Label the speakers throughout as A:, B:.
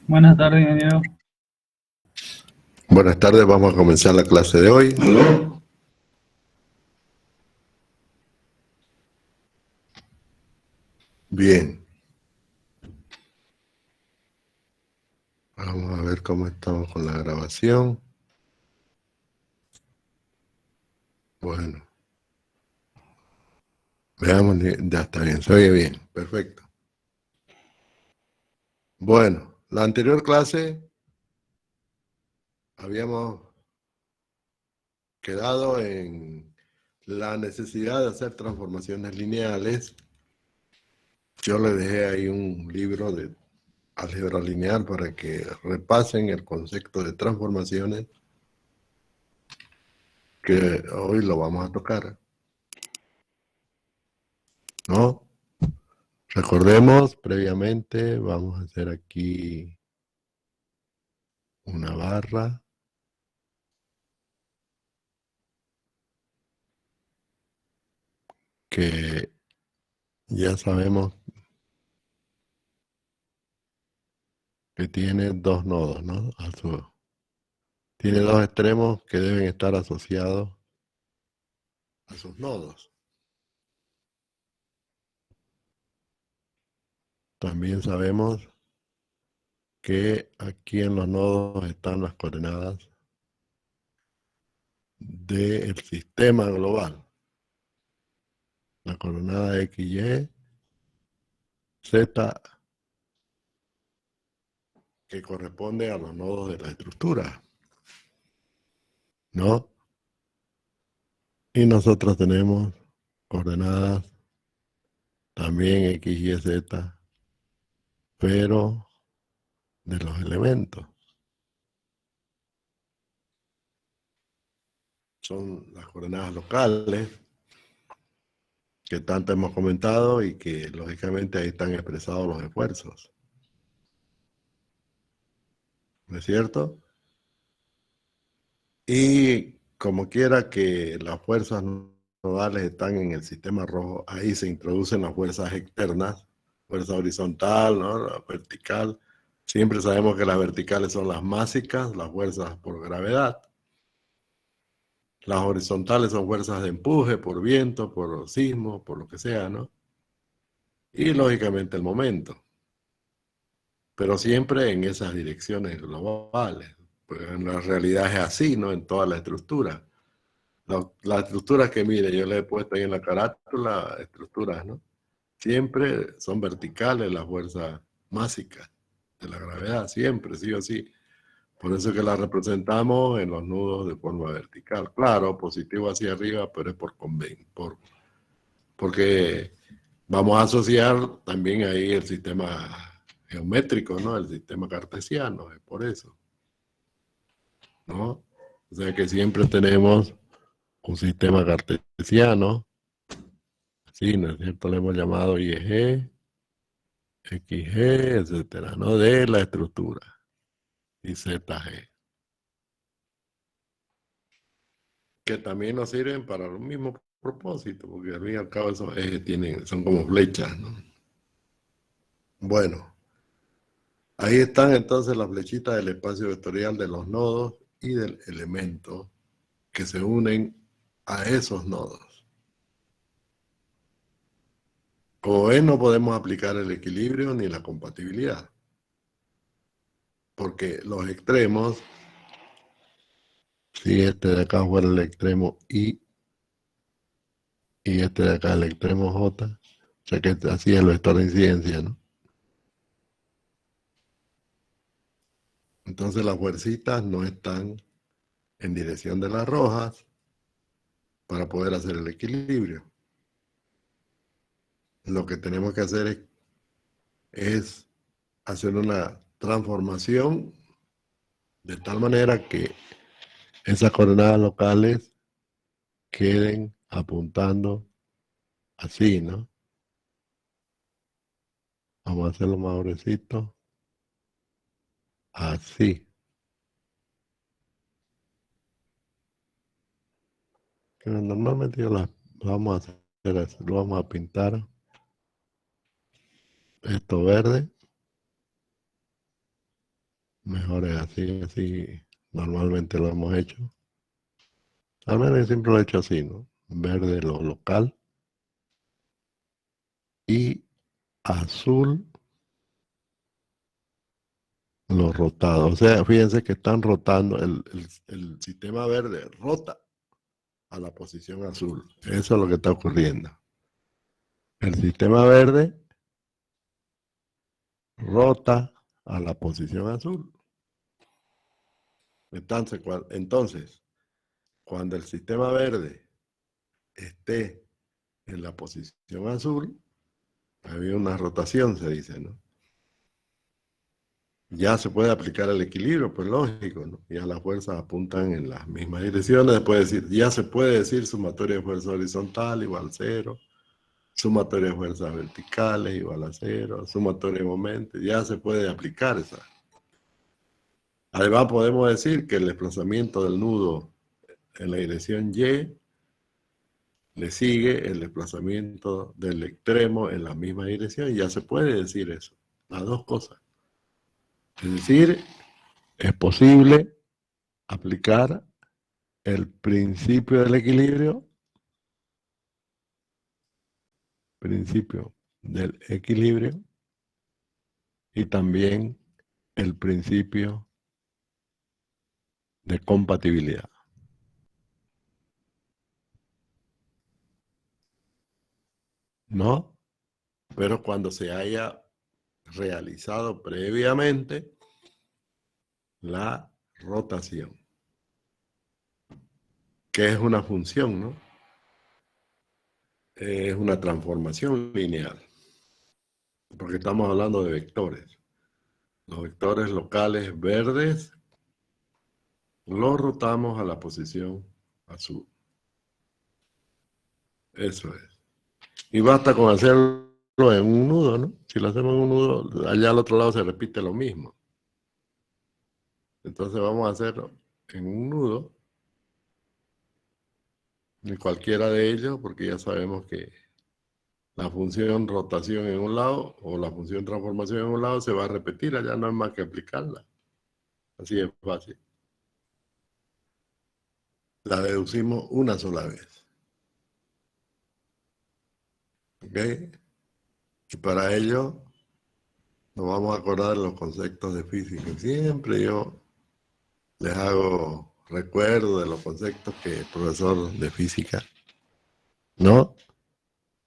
A: Buenas tardes, ingeniero.
B: Buenas tardes, vamos a comenzar la clase de hoy. ¿Aló? Bien. Vamos a ver cómo estamos con la grabación. Bueno, veamos, ya está bien, se oye bien, perfecto. Bueno, la anterior clase habíamos quedado en la necesidad de hacer transformaciones lineales. Yo les dejé ahí un libro de álgebra lineal para que repasen el concepto de transformaciones, que hoy lo vamos a tocar, ¿no? Recordemos previamente, vamos a hacer aquí una barra que ya sabemos que tiene dos nodos, ¿no? Tiene dos extremos que deben estar asociados a sus nodos. También sabemos que aquí en los nodos están las coordenadas del sistema global. La coordenada X, Y, Z, que corresponde a los nodos de la estructura, ¿no? Y nosotros tenemos coordenadas también X, Y, Z, pero de los elementos. Son las coordenadas locales que tanto hemos comentado y que lógicamente ahí están expresados los esfuerzos. ¿No es cierto? Y como quiera que las fuerzas nodales están en el sistema rojo, ahí se introducen las fuerzas externas, fuerza horizontal, ¿no? La vertical. Siempre sabemos que las verticales son las másicas, las fuerzas por gravedad. Las horizontales son fuerzas de empuje, por viento, por sismo, por lo que sea, ¿no? Y lógicamente el momento. Pero siempre en esas direcciones globales. Pues en la realidad es así, ¿no? En toda la estructura. Las estructuras que, mire, yo le he puesto ahí en la carátula, estructuras, ¿no? Siempre son verticales las fuerzas másicas de la gravedad, siempre, sí o sí. Por eso que las representamos en los nudos de forma vertical. Claro, positivo hacia arriba, pero es porque vamos a asociar también ahí el sistema geométrico, ¿no? El sistema cartesiano, es por eso, ¿no? O sea que siempre tenemos un sistema cartesiano, sí, ¿no es cierto? Le hemos llamado IEG, XG, etcétera, ¿no? De la estructura, y ZG, que también nos sirven para los mismos propósitos, porque al fin y al cabo esos ejes son como flechas, ¿no? Bueno, ahí están entonces las flechitas del espacio vectorial de los nodos y del elemento que se unen a esos nodos. Como ven, no podemos aplicar el equilibrio ni la compatibilidad, porque los extremos, si este de acá fuera el extremo I y este de acá el extremo J, o sea que así es el vector de incidencia, ¿no? Entonces las fuercitas no están en dirección de las rojas para poder hacer el equilibrio. Lo que tenemos que hacer es hacer una transformación de tal manera que esas coordenadas locales queden apuntando así, ¿no? Vamos a hacerlo más gruesito. Así. Que normalmente lo vamos a hacer así, lo vamos a pintar. Esto verde. Mejor es así, así normalmente lo hemos hecho. Al menos yo siempre lo he hecho así, ¿no? Verde lo local y azul lo rotado. O sea, fíjense que están rotando, el sistema verde rota a la posición azul. Eso es lo que está ocurriendo. El sistema verde rota a la posición azul. Entonces, cuando el sistema verde esté en la posición azul, había una rotación, se dice, ¿no? Ya se puede aplicar el equilibrio, pues lógico, ¿no? Ya las fuerzas apuntan en las mismas direcciones. Ya se puede decir sumatoria de fuerza horizontal igual a 0, sumatoria de fuerzas verticales igual a 0, sumatoria de momentos, ya se puede aplicar esa. Además podemos decir que el desplazamiento del nudo en la dirección Y le sigue el desplazamiento del extremo en la misma dirección, y ya se puede decir eso, las dos cosas. Es decir, es posible aplicar el principio del equilibrio, y también el principio de compatibilidad. ¿No? Pero cuando se haya realizado previamente la rotación, que es una función, ¿no? Es una transformación lineal, porque estamos hablando de vectores. Los vectores locales verdes los rotamos a la posición azul. Eso es. Y basta con hacerlo en un nudo, ¿no? Si lo hacemos en un nudo, allá al otro lado se repite lo mismo. Entonces vamos a hacerlo en un nudo, en cualquiera de ellos, porque ya sabemos que la función rotación en un lado o la función transformación en un lado se va a repetir, allá no hay más que aplicarla. Así es fácil. La deducimos una sola vez. ¿Ok? Y para ello nos vamos a acordar de los conceptos de física. Siempre yo les hago recuerdo de los conceptos que el profesor de física no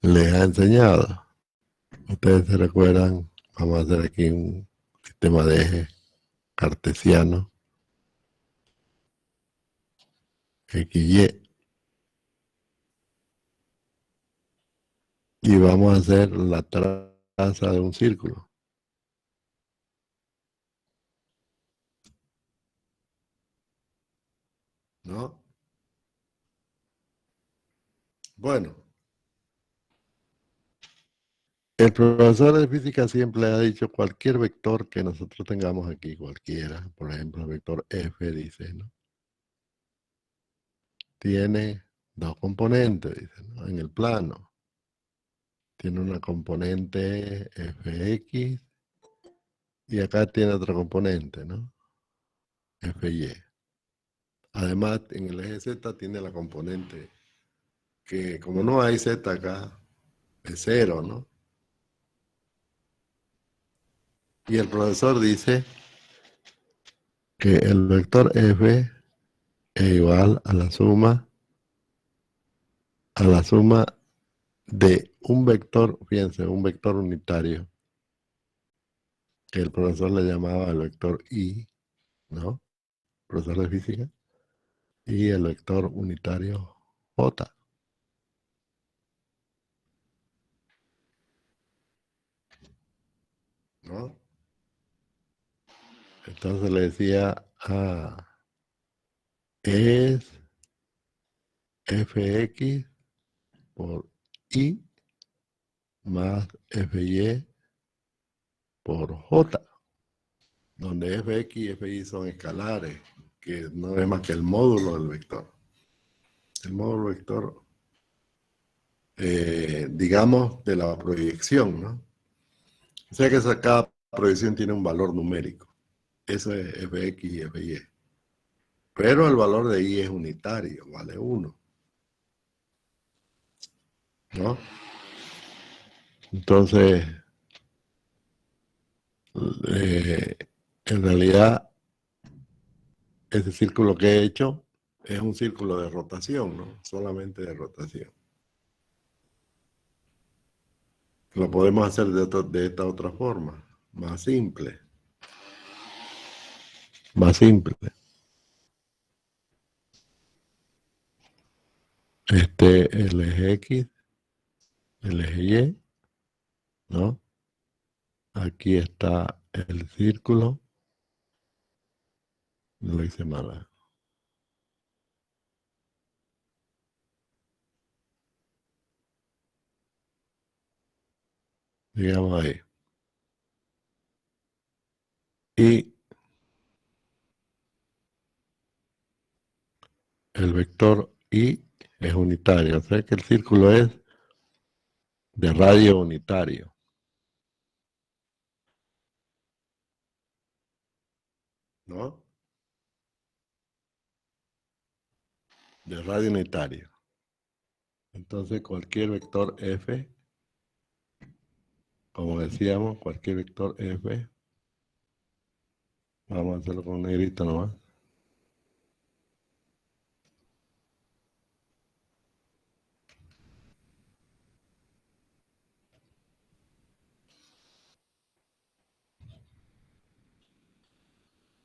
B: les ha enseñado. Ustedes se recuerdan, vamos a hacer aquí un sistema de eje cartesiano, XY, y vamos a hacer la traza de un círculo. ¿No? Bueno, el profesor de física siempre ha dicho cualquier vector que nosotros tengamos aquí, cualquiera, por ejemplo, el vector F, dice, ¿no? Tiene dos componentes, dice, ¿no? En el plano. Tiene una componente Fx y acá tiene otra componente, ¿no? Fy. Además, en el eje Z tiene la componente que, como no hay Z acá, es 0, ¿no? Y el profesor dice que el vector F es igual a la suma de un vector, fíjense, un vector unitario, que el profesor le llamaba el vector I, ¿no? Profesor de física, y el vector unitario J, ¿no? Entonces le decía, es Fx por I más Fy por J, donde Fx y Fy son escalares, que no es más que el módulo del vector. El módulo vector, digamos, de la proyección, ¿no? O sea que cada proyección tiene un valor numérico. Eso es fx y fy. Pero el valor de y es unitario, vale 1. ¿No? Entonces, en realidad, ese círculo que he hecho es un círculo de rotación, ¿no? Solamente de rotación. Lo podemos hacer de esta otra forma, más simple. Más simple. El eje X, el eje Y, ¿no? Aquí está el círculo. Lo hice mal. Digamos ahí. Y el vector Y es unitario. O sea que el círculo es de radio unitario. ¿No? De radio unitario. Entonces cualquier vector F, como decíamos, cualquier vector F, vamos a hacerlo con un negrito nomás.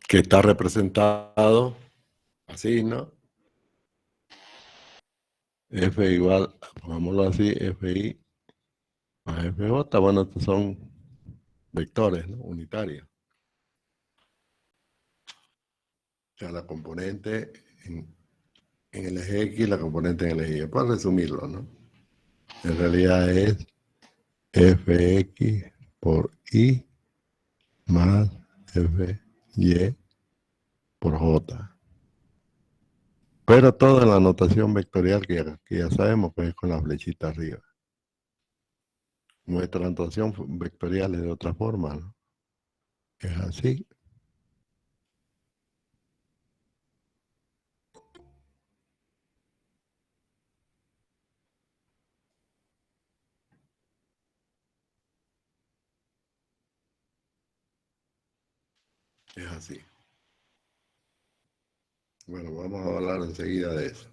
B: Que está representado así, ¿no? F igual, pongámoslo así, Fi más Fj, bueno, estos son vectores, ¿no? Unitarios. O sea, la componente en el eje X y la componente en el eje Y. Para resumirlo, ¿no? En realidad es Fx por Y más Fy por J. Pero todo en la notación vectorial que ya sabemos que es con la flechita arriba. Nuestra notación vectorial es de otra forma, ¿no? Es así. Es así. Bueno, vamos a hablar enseguida de eso.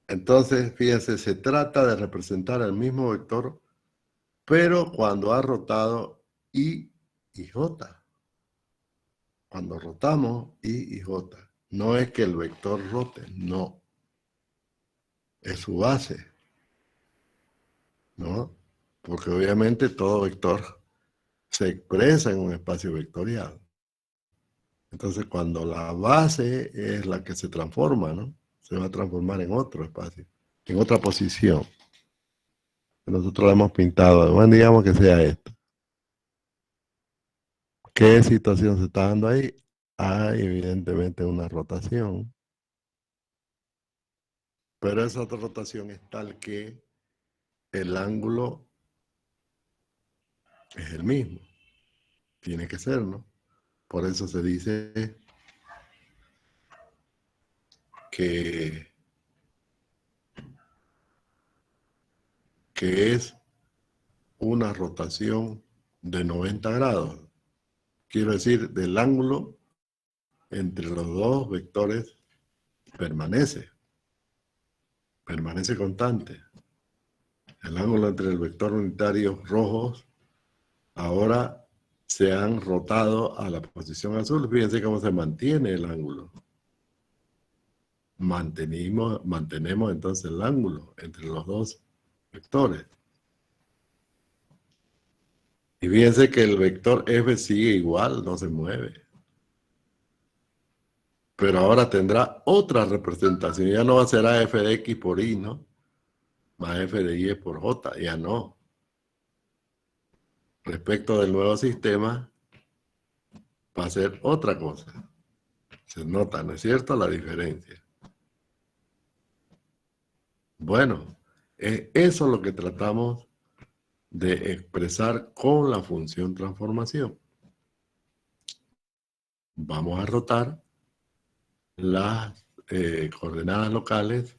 B: Entonces, fíjense, se trata de representar el mismo vector, pero cuando ha rotado I y J. Cuando rotamos I y J. No es que el vector rote, no. Es su base, ¿no? Porque obviamente todo vector se expresa en un espacio vectorial. Entonces, cuando la base es la que se transforma, ¿no? Se va a transformar en otro espacio, en otra posición. Nosotros la hemos pintado, bueno, digamos que sea esta. ¿Qué situación se está dando ahí? Hay evidentemente una rotación, pero esa otra rotación es tal que el ángulo es el mismo. Tiene que ser, ¿no? Por eso se dice que, que es una rotación de 90 grados. Quiero decir, del ángulo entre los dos vectores permanece constante. El ángulo entre el vector unitario rojos ahora se han rotado a la posición azul. Fíjense cómo se mantiene el ángulo. Mantenemos entonces el ángulo entre los dos vectores. Y fíjense que el vector F sigue igual, no se mueve. Pero ahora tendrá otra representación. Ya no será F de X por Y, ¿no? Más F de Y por J, ya no. Respecto del nuevo sistema, va a ser otra cosa. Se nota, ¿no es cierto?, la diferencia. Bueno, eso es lo que tratamos de expresar con la función transformación. vamos a rotar las coordenadas locales,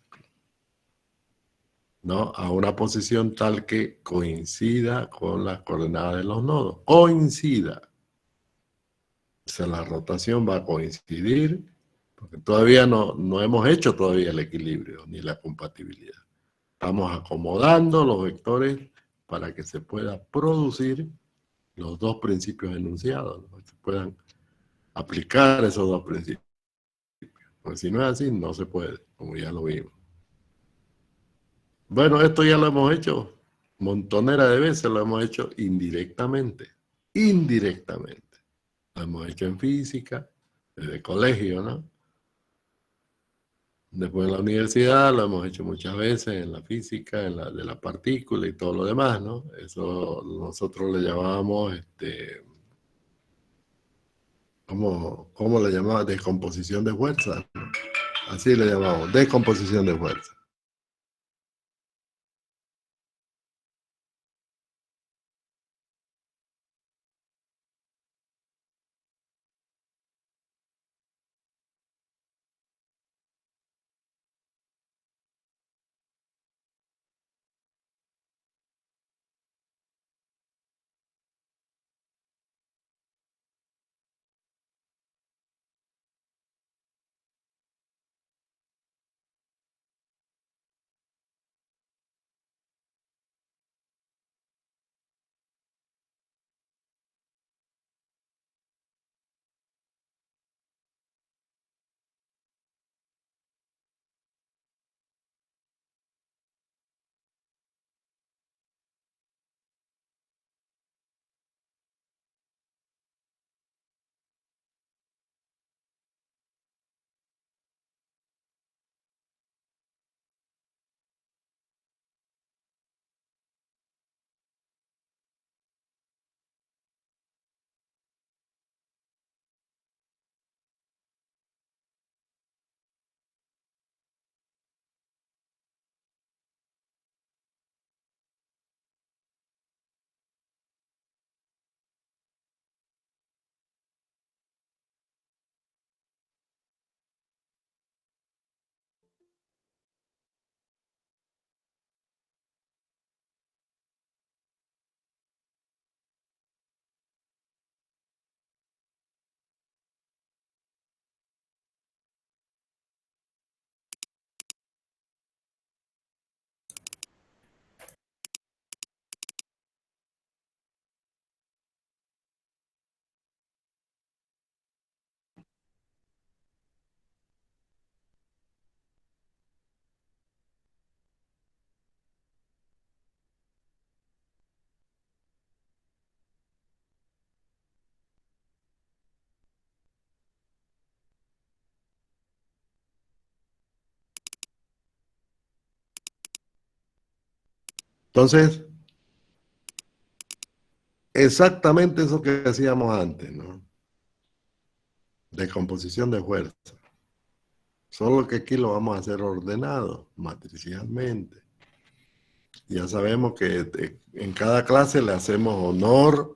B: ¿no?, a una posición tal que coincida con las coordenadas de los nodos. Coincida. O sea, la rotación va a coincidir, porque todavía no hemos hecho todavía el equilibrio ni la compatibilidad. Estamos acomodando los vectores para que se pueda producir los dos principios enunciados, ¿no?, que se puedan aplicar esos dos principios. Porque si no es así, no se puede, como ya lo vimos. Bueno, esto ya lo hemos hecho montonera de veces, lo hemos hecho indirectamente. Indirectamente. Lo hemos hecho en física, desde colegio, ¿no? Después en la universidad lo hemos hecho muchas veces, en la física, en la de la partícula y todo lo demás, ¿no? Eso nosotros le llamábamos, ¿cómo le llamamos? Descomposición de fuerza, ¿no? Así le llamamos, descomposición de fuerza. Entonces, exactamente eso que hacíamos antes, ¿no? Descomposición de fuerza. Solo que aquí lo vamos a hacer ordenado, matricialmente. Ya sabemos que en cada clase le hacemos honor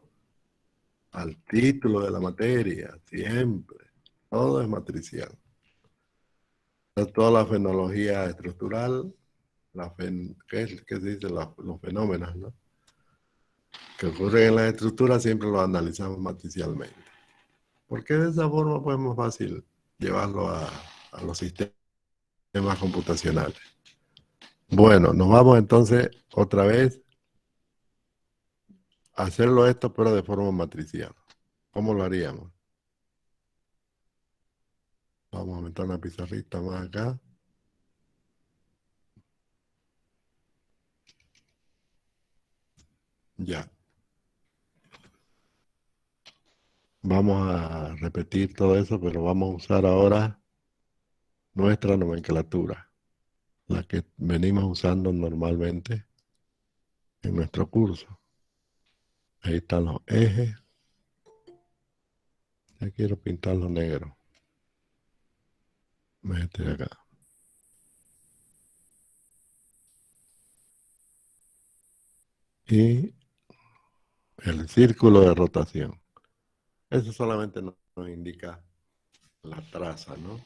B: al título de la materia, siempre. Todo es matricial. Toda la fenología estructural, ¿qué se dice? Los fenómenos, ¿no?, que ocurren en las estructuras, siempre los analizamos matricialmente. Porque de esa forma pues es más fácil llevarlo a los sistemas computacionales. Bueno, nos vamos entonces otra vez a hacerlo esto, pero de forma matricial. ¿Cómo lo haríamos? Vamos a meter una pizarrita más acá. Ya. Vamos a repetir todo eso, pero vamos a usar ahora nuestra nomenclatura, la que venimos usando normalmente en nuestro curso. Ahí están los ejes. Ya quiero pintarlo negro. Este de acá. Y el círculo de rotación. Eso solamente nos indica la traza, ¿no?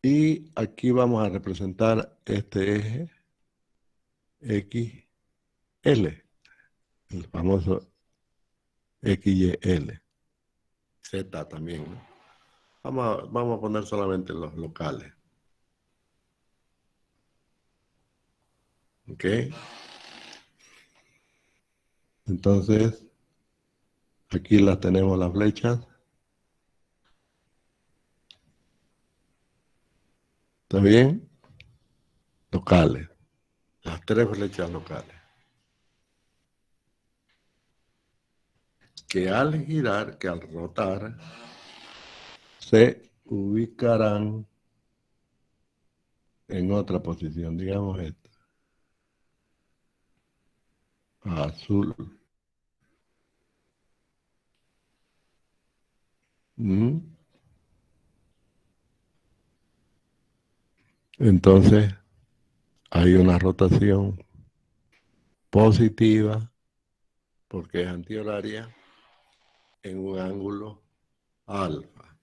B: Y aquí vamos a representar este eje XL, el famoso XYL. Z también, ¿no? Vamos a poner solamente los locales. ¿Ok? Entonces, aquí las tenemos las flechas. ¿Está bien? Locales. Las tres flechas locales. Que al girar, que al rotar, se ubicarán en otra posición, digamos esta. Azul. ¿Mm? Entonces, hay una rotación positiva, porque es antihoraria, en un ángulo alfa.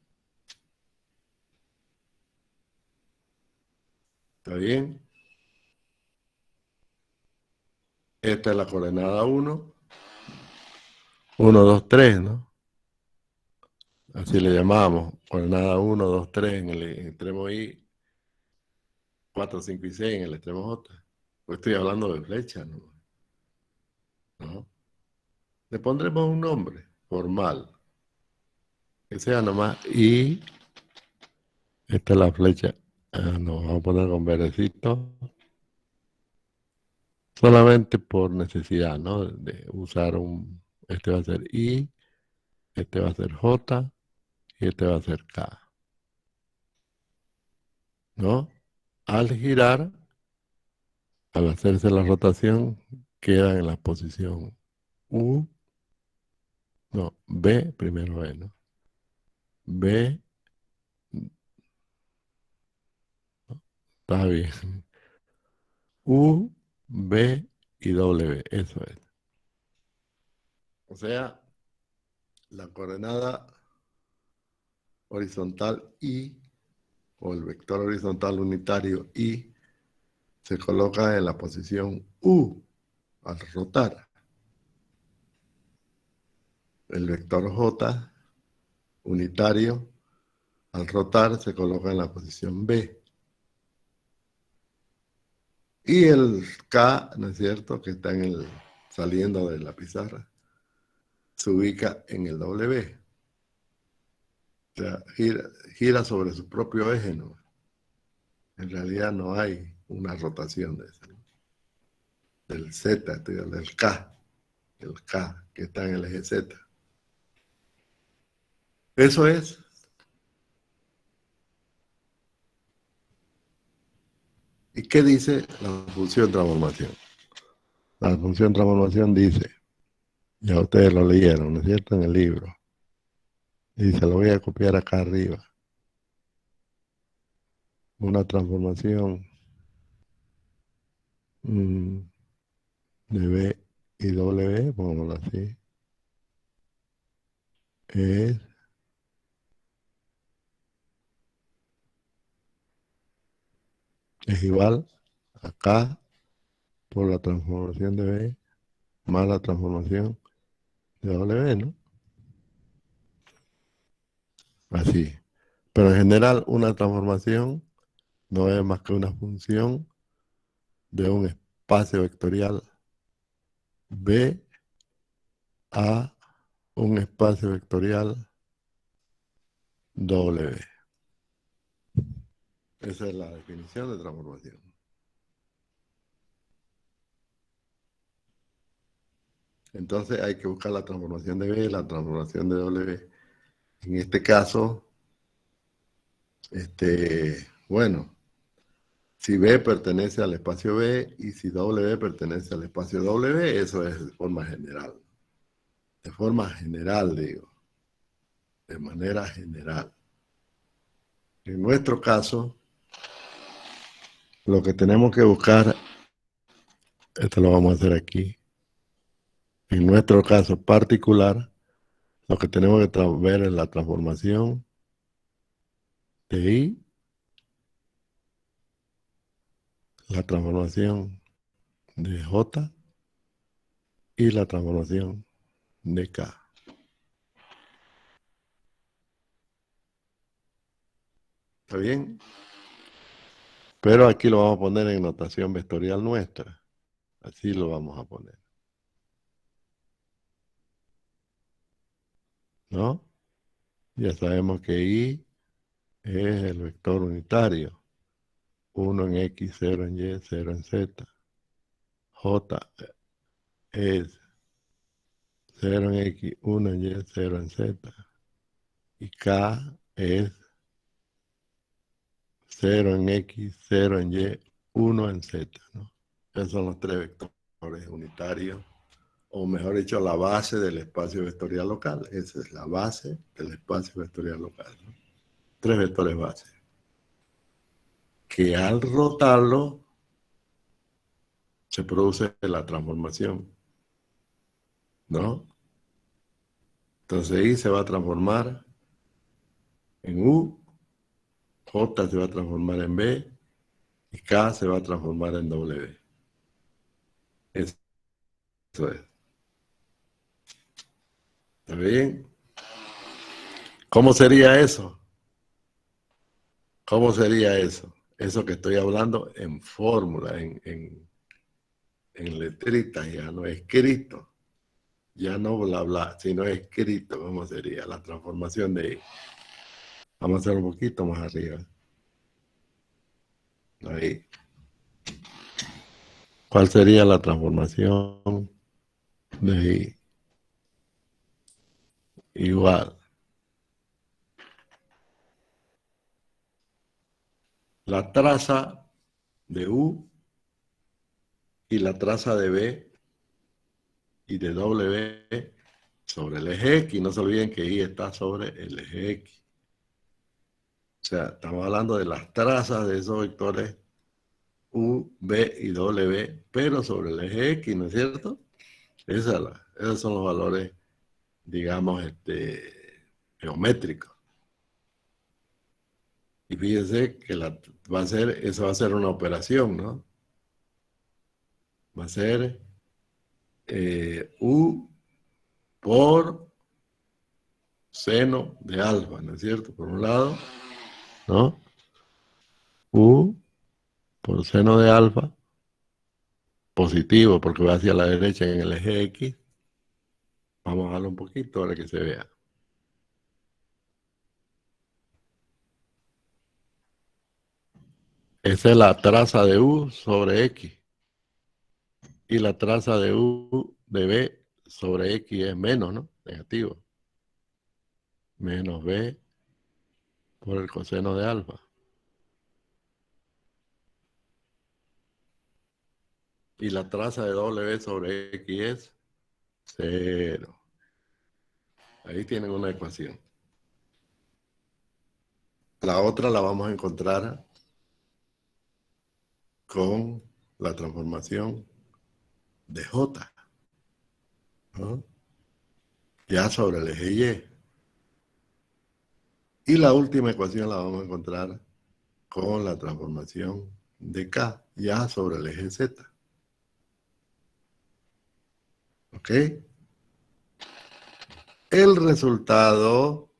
B: ¿Está bien? Esta es la coordenada 1. 1, 2, 3, ¿no? Así le llamamos. Coordenada 1, 2, 3 en el extremo Y, 4, 5 y 6 en el extremo J. Pues estoy hablando de flechas, ¿no? ¿No? Le pondremos un nombre formal, que sea nomás Y. Esta es la flecha. Nos vamos a poner con verdecito. Solamente por necesidad, ¿no? De usar un... Este va a ser I, este va a ser J y este va a ser K. ¿No? Al girar, al hacerse la rotación, queda en la posición U, no, B, primero B, ¿no? B, está bien. U, B y W, eso es. O sea, la coordenada horizontal I, o el vector horizontal unitario I, se coloca en la posición U al rotar. El vector J unitario al rotar se coloca en la posición B. Y el K, ¿no es cierto?, que está saliendo de la pizarra, se ubica en el W. O sea, gira sobre su propio eje, ¿no? En realidad no hay una rotación de ese, ¿no? Del Z, del K, el K que está en el eje Z. Eso es. ¿Y qué dice la función transformación? La función transformación dice, ya ustedes lo leyeron, ¿no es cierto?, en el libro. Y se lo voy a copiar acá arriba. Una transformación de B y W, pongámoslo así, es igual acá por la transformación de B más la transformación de W, ¿no? Así. Pero en general una transformación no es más que una función de un espacio vectorial B a un espacio vectorial W. Esa es la definición de transformación. Entonces hay que buscar la transformación de B, la transformación de W. En este caso, bueno, si B pertenece al espacio B y si W pertenece al espacio W, eso es de forma general. De forma general, digo. De manera general. En nuestro caso, lo que tenemos que buscar, esto lo vamos a hacer aquí, en nuestro caso particular, Lo que tenemos que ver es la transformación de I, la transformación de J y la transformación de K. ¿Está bien? Pero aquí lo vamos a poner en notación vectorial nuestra. Así lo vamos a poner. ¿No? Ya sabemos que I es el vector unitario. 1 en X, 0 en Y, 0 en Z. J es 0 en X, 1 en Y, 0 en Z. Y K es 0 en X, 0 en Y, 1 en Z, ¿no? Esos son los tres vectores unitarios, o mejor dicho, la base del espacio vectorial local. Esa es la base del espacio vectorial local, ¿no? Tres vectores base. Que al rotarlo se produce la transformación, ¿no? Entonces I se va a transformar en U, J se va a transformar en B y K se va a transformar en W. Eso es. ¿Está bien? ¿Cómo sería eso? ¿Cómo sería eso? Eso que estoy hablando en fórmula, en letritas, ya no escrito. Ya no bla bla, sino escrito. ¿Cómo sería la transformación de I? Vamos a hacer un poquito más arriba. Ahí. ¿Cuál sería la transformación de I? Igual. La traza de U y la traza de B y de W sobre el eje X. No se olviden que I está sobre el eje X. O sea, estamos hablando de las trazas de esos vectores U, B y W, pero sobre el eje X, ¿no es cierto? Esos son los valores, digamos, geométricos. Y fíjense que eso va a ser una operación, ¿no? Va a ser U por seno de alfa, ¿no es cierto? Por un lado, ¿no? U por seno de alfa, positivo porque va hacia la derecha en el eje X. Vamos a bajarlo un poquito para que se vea. Esa es la traza de U sobre X. Y la traza de U de B sobre X es menos, ¿no? Negativo. Menos B por el coseno de alfa. Y la traza de W sobre X es 0. Ahí tienen una ecuación. La otra la vamos a encontrar con la transformación de J, ¿no? Ya sobre el eje Y. Y la última ecuación la vamos a encontrar con la transformación de K, ya sobre el eje Z. ¿Ok? El resultado,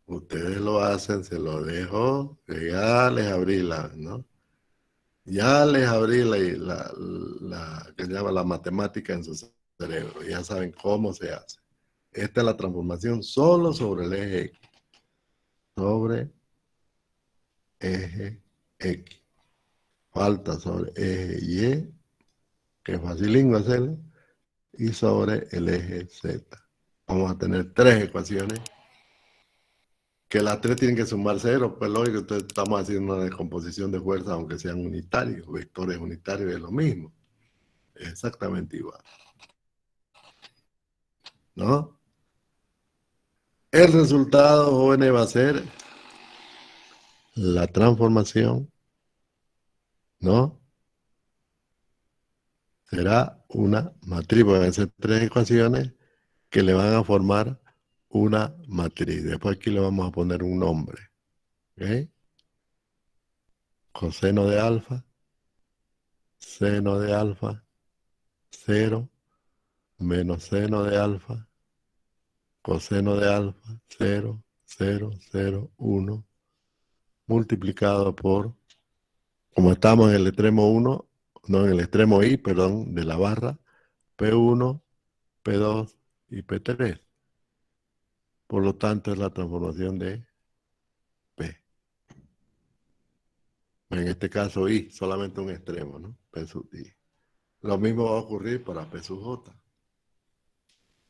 B: ustedes lo hacen, se lo dejo, que ya les abrí ¿no? Ya les abrí que se llama la matemática en su cerebro. Ya saben cómo se hace. Esta es la transformación solo sobre el eje X. Sobre eje X. Falta sobre eje Y, que es facilín hacerlo, y sobre el eje Z. Vamos a tener tres ecuaciones, que las tres tienen que sumar cero, pues lógico, entonces estamos haciendo una descomposición de fuerzas, aunque sean unitarios, vectores unitarios es lo mismo, es exactamente igual, ¿no? El resultado, jóvenes, va a ser la transformación, ¿no? Será una matriz, van a ser tres ecuaciones que le van a formar una matriz. Después aquí le vamos a poner un nombre. ¿Ok? Coseno de alfa, seno de alfa, 0, menos seno de alfa, coseno de alfa, 0, 0, 0, 1, multiplicado por, como estamos en el extremo 1, no en el extremo I, perdón, de la barra, P1, P2 y P3. Por lo tanto, es la transformación de P. En este caso, I, solamente un extremo, ¿no? P sub I. Lo mismo va a ocurrir para P sub J.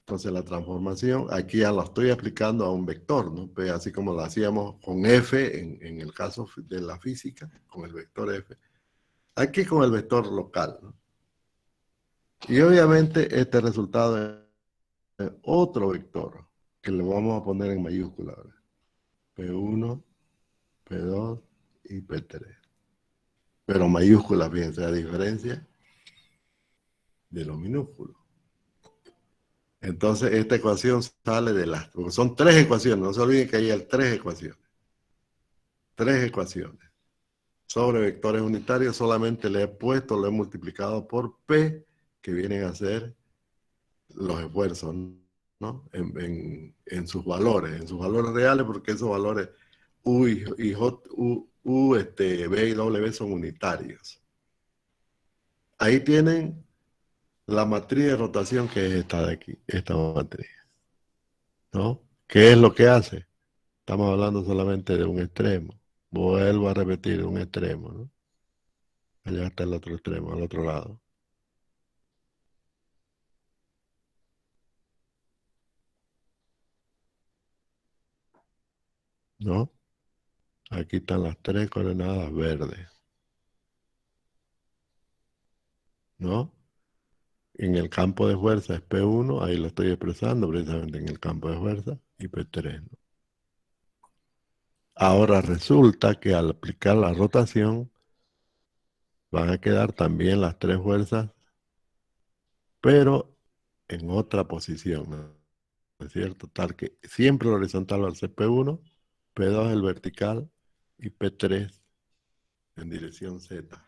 B: Entonces, la transformación, aquí ya la estoy aplicando a un vector, ¿no? Pues así como lo hacíamos con F en el caso de la física, con el vector F. Aquí con el vector local, ¿no? Y obviamente este resultado es otro vector, que le vamos a poner en mayúscula, ¿verdad? P1, P2 y P3. Pero mayúscula, fíjense, a diferencia de lo minúsculo. Entonces, esta ecuación sale de las... Porque son tres ecuaciones, no se olviden que hay tres ecuaciones. Tres ecuaciones. Sobre vectores unitarios solamente le he puesto, lo he multiplicado por P, que vienen a ser los esfuerzos, ¿no? En sus valores reales, porque esos valores U y J, B y W son unitarios. Ahí tienen la matriz de rotación, que es esta de aquí, esta matriz, ¿no? ¿Qué es lo que hace? Estamos hablando solamente de un extremo. Vuelvo a repetir, un extremo, ¿no? Allá está el otro extremo, al otro lado. ¿No? Aquí están las tres coordenadas verdes, ¿no? En el campo de fuerza es P1, ahí lo estoy expresando precisamente en el campo de fuerza, y P3, ¿no? Ahora resulta que al aplicar la rotación van a quedar también las tres fuerzas, pero en otra posición, ¿no es cierto? Tal que siempre el horizontal va a ser P1, P2 el vertical y P3 en dirección Z.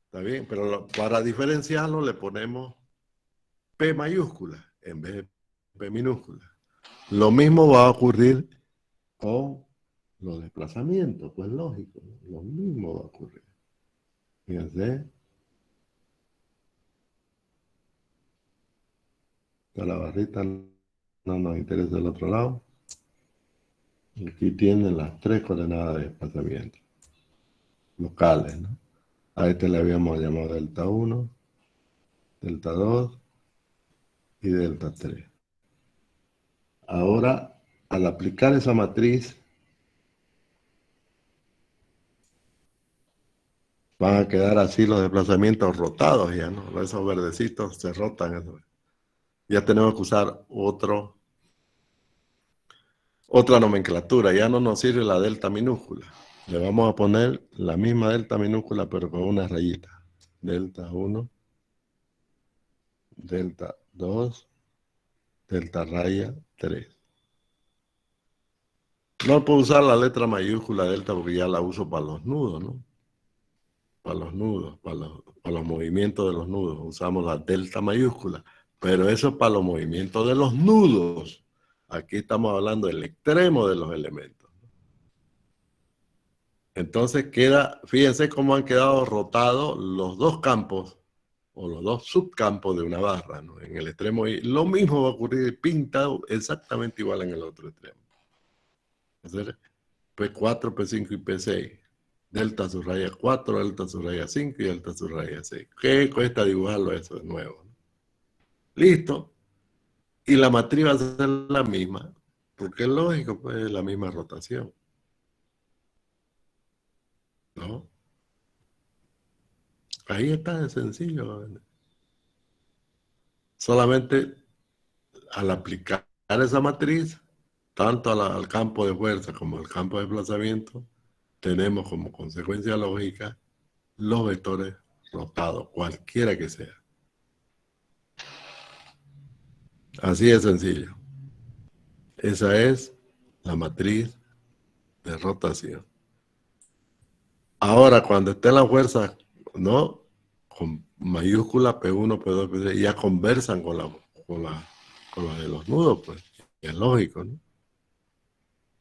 B: ¿Está bien? Pero para diferenciarlo le ponemos P mayúscula en vez de P minúscula. Lo mismo va a ocurrir con los desplazamientos, pues lógico, ¿no? Lo mismo va a ocurrir. Fíjense, que la barrita no nos interesa del otro lado. Aquí tienen las tres coordenadas de desplazamiento locales, ¿no? A este le habíamos llamado delta 1, delta 2 y delta 3. Ahora, al aplicar esa matriz, van a quedar así los desplazamientos rotados ya, ¿no? Esos verdecitos se rotan. Eso. Ya tenemos que usar otra nomenclatura. Ya no nos sirve la delta minúscula. Le vamos a poner la misma delta minúscula, pero con una rayita. Delta 1, delta 2, delta raya 3. No puedo usar la letra mayúscula delta porque ya la uso para los nudos, ¿no? Para los nudos, para los movimientos de los nudos. Usamos la delta mayúscula. Pero eso es para los movimientos de los nudos. Aquí estamos hablando del extremo de los elementos. Entonces fíjense cómo han quedado rotados los dos campos o los dos subcampos de una barra, ¿no? En el extremo Y. Lo mismo va a ocurrir pintado exactamente igual en el otro extremo. Entonces, P4, P5 y P6. Delta subraya 4, delta subraya 5 y delta subraya 6. ¿Qué cuesta dibujarlo eso de nuevo? Listo. Y la matriz va a ser la misma, porque es lógico, pues es la misma rotación, ¿no? Ahí está, es sencillo. Solamente al aplicar esa matriz, tanto al campo de fuerza como al campo de desplazamiento, tenemos como consecuencia lógica los vectores rotados, cualquiera que sea. Así de sencillo. Esa es la matriz de rotación. Ahora, cuando esté la fuerza, ¿no? Con mayúscula P1, P2, P3, ya conversan con la de los nudos, pues. Es lógico, ¿no?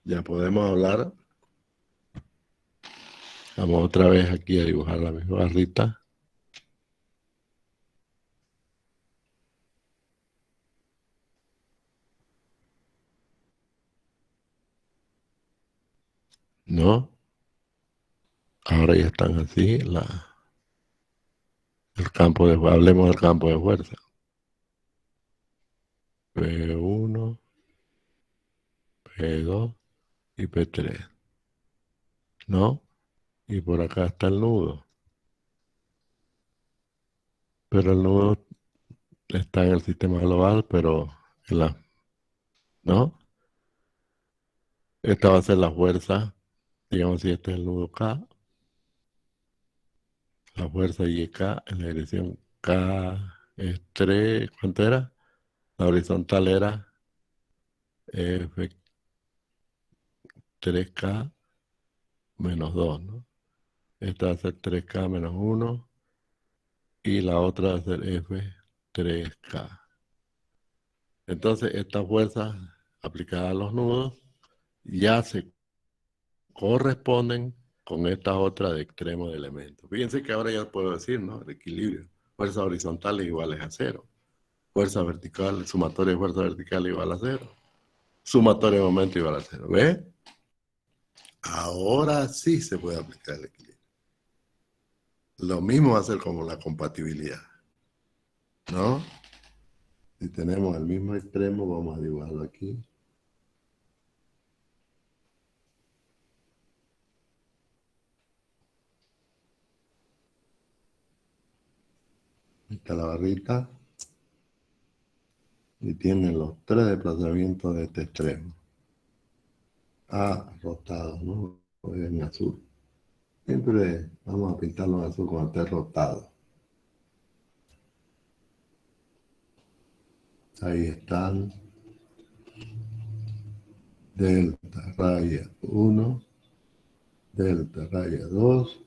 B: Ya podemos hablar. Vamos otra vez aquí a dibujar la misma barrita. ¿No? Ahora ya están así el campo de fuerza. Hablemos del campo de fuerza. P1, P2 y P3. ¿No? Y por acá está el nudo. Pero el nudo está en el sistema global, pero en la, ¿no? Esta va a ser la fuerza, digamos si este es el nudo K, la fuerza YK en la dirección K es 3, ¿cuánto era? La horizontal era F3K menos 2, ¿no? Esta va a ser 3K menos 1 y la otra va a ser F3K. Entonces, esta fuerza aplicada a los nudos ya se corresponden con esta otra de extremo de elementos. Fíjense que ahora ya puedo decir, ¿no? El equilibrio. Fuerza horizontal igual a cero. Fuerza vertical, sumatoria de fuerza vertical igual a cero. Sumatoria de momento igual a cero. ¿Ve? Ahora sí se puede aplicar el equilibrio. Lo mismo va a ser como la compatibilidad, ¿no? Si tenemos el mismo extremo, vamos a dibujarlo aquí. Esta es la barrita. Y tiene los tres desplazamientos de este extremo. A rotado, ¿no? En azul. Siempre vamos a pintarlo en azul cuando esté rotado. Ahí están. Delta raya 1, delta raya 2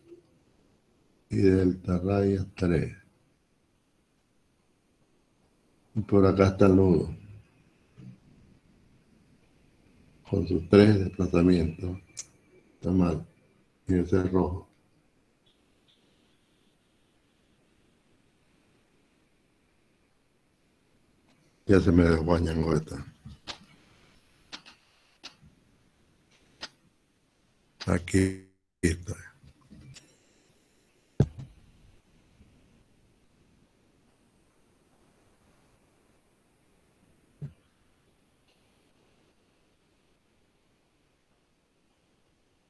B: y delta raya 3. Y por acá está el nudo, con sus tres desplazamientos. Está mal, tiene que ser rojo. Ya se me desguañan esta. Aquí está.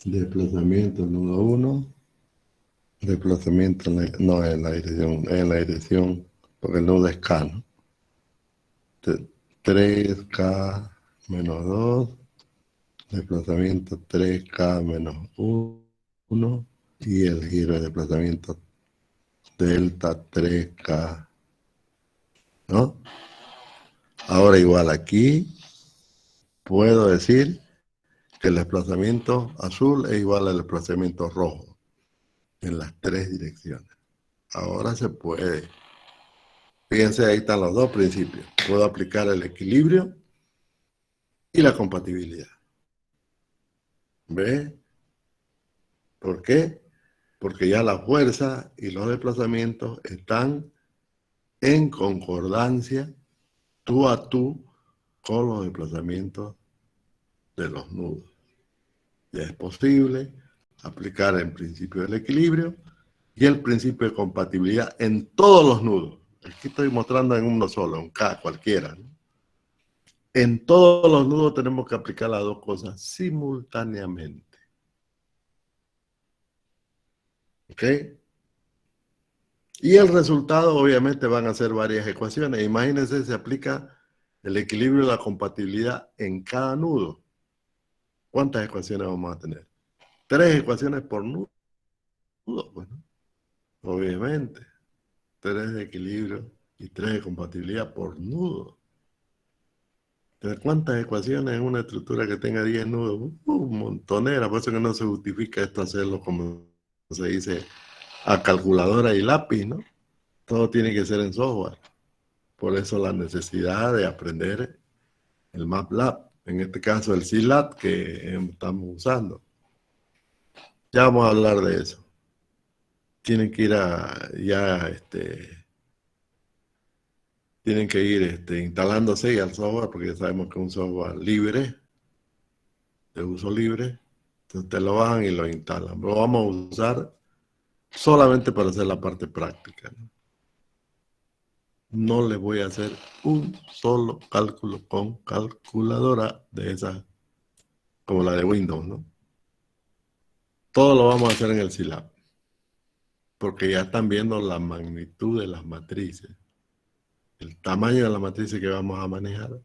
B: Desplazamiento nudo 1. Desplazamiento no es en la dirección, porque el nudo es K, ¿no? 3K menos 2, desplazamiento 3K menos 1 y el giro de desplazamiento delta 3K, ¿no? Ahora igual aquí puedo decir que el desplazamiento azul es igual al desplazamiento rojo en las tres direcciones. Ahora se puede. Fíjense, ahí están los dos principios. Puedo aplicar el equilibrio y la compatibilidad. ¿Ve? ¿Por qué? Porque ya la fuerza y los desplazamientos están en concordancia tú a tú con los desplazamientos de los nudos. Ya es posible aplicar el principio del equilibrio y el principio de compatibilidad en todos los nudos. Aquí estoy mostrando en uno solo, un K cualquiera, ¿no? En todos los nudos tenemos que aplicar las dos cosas simultáneamente. ¿Ok? Y el resultado obviamente van a ser varias ecuaciones. Imagínense, se aplica el equilibrio y la compatibilidad en cada nudo. ¿Cuántas ecuaciones vamos a tener? 3 ecuaciones por nudo. Bueno, obviamente. 3 de equilibrio y 3 de compatibilidad por nudo. ¿De cuántas ecuaciones en una estructura que tenga 10 nudos? Montonera, por eso que no se justifica esto hacerlo como se dice a calculadora y lápiz, ¿no? Todo tiene que ser en software. Por eso la necesidad de aprender el MATLAB, en este caso el CLAT que estamos usando. Ya vamos a hablar de eso. Tienen que ir tienen que ir instalándose ya el software porque ya sabemos que es un software libre, de uso libre. Entonces te lo bajan y lo instalan. Lo vamos a usar solamente para hacer la parte práctica, ¿no? No le voy a hacer un solo cálculo con calculadora de esa, como la de Windows, ¿no? Todo lo vamos a hacer en el CLAB, porque ya están viendo la magnitud de las matrices, el tamaño de las matrices que vamos a manejar.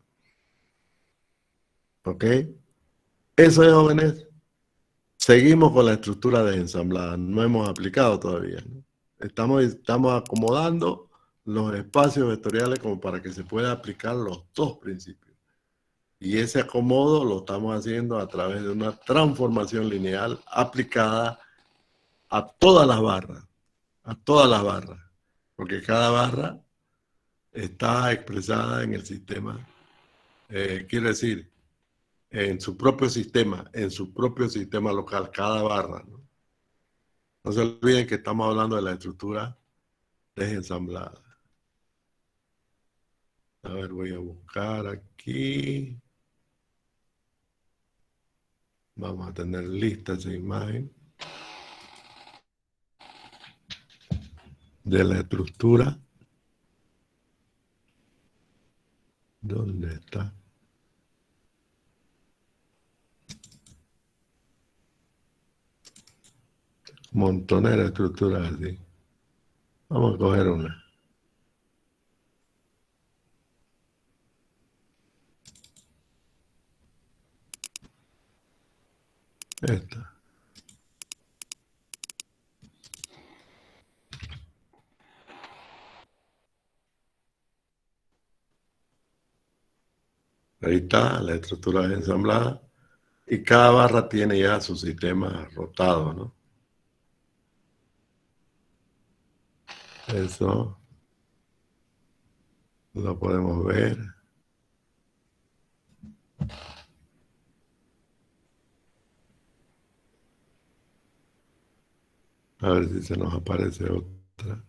B: ¿Ok? Eso es, jóvenes. Seguimos con la estructura desensamblada. No hemos aplicado todavía, ¿no? Estamos acomodando los espacios vectoriales como para que se pueda aplicar los dos principios. Y ese acomodo lo estamos haciendo a través de una transformación lineal aplicada a todas las barras. A todas las barras. Porque cada barra está expresada en el sistema. Quiere decir, en su propio sistema local, cada barra, ¿no? No se olviden que estamos hablando de la estructura desensamblada. A ver, voy a buscar aquí. Vamos a tener lista esa imagen de la estructura. ¿Dónde está? Montonera de estructuras así. Vamos a coger una. Esta. Ahí está la estructura ensamblada. Y cada barra tiene ya su sistema rotado, ¿no? Eso lo podemos ver. A ver si se nos aparece otra.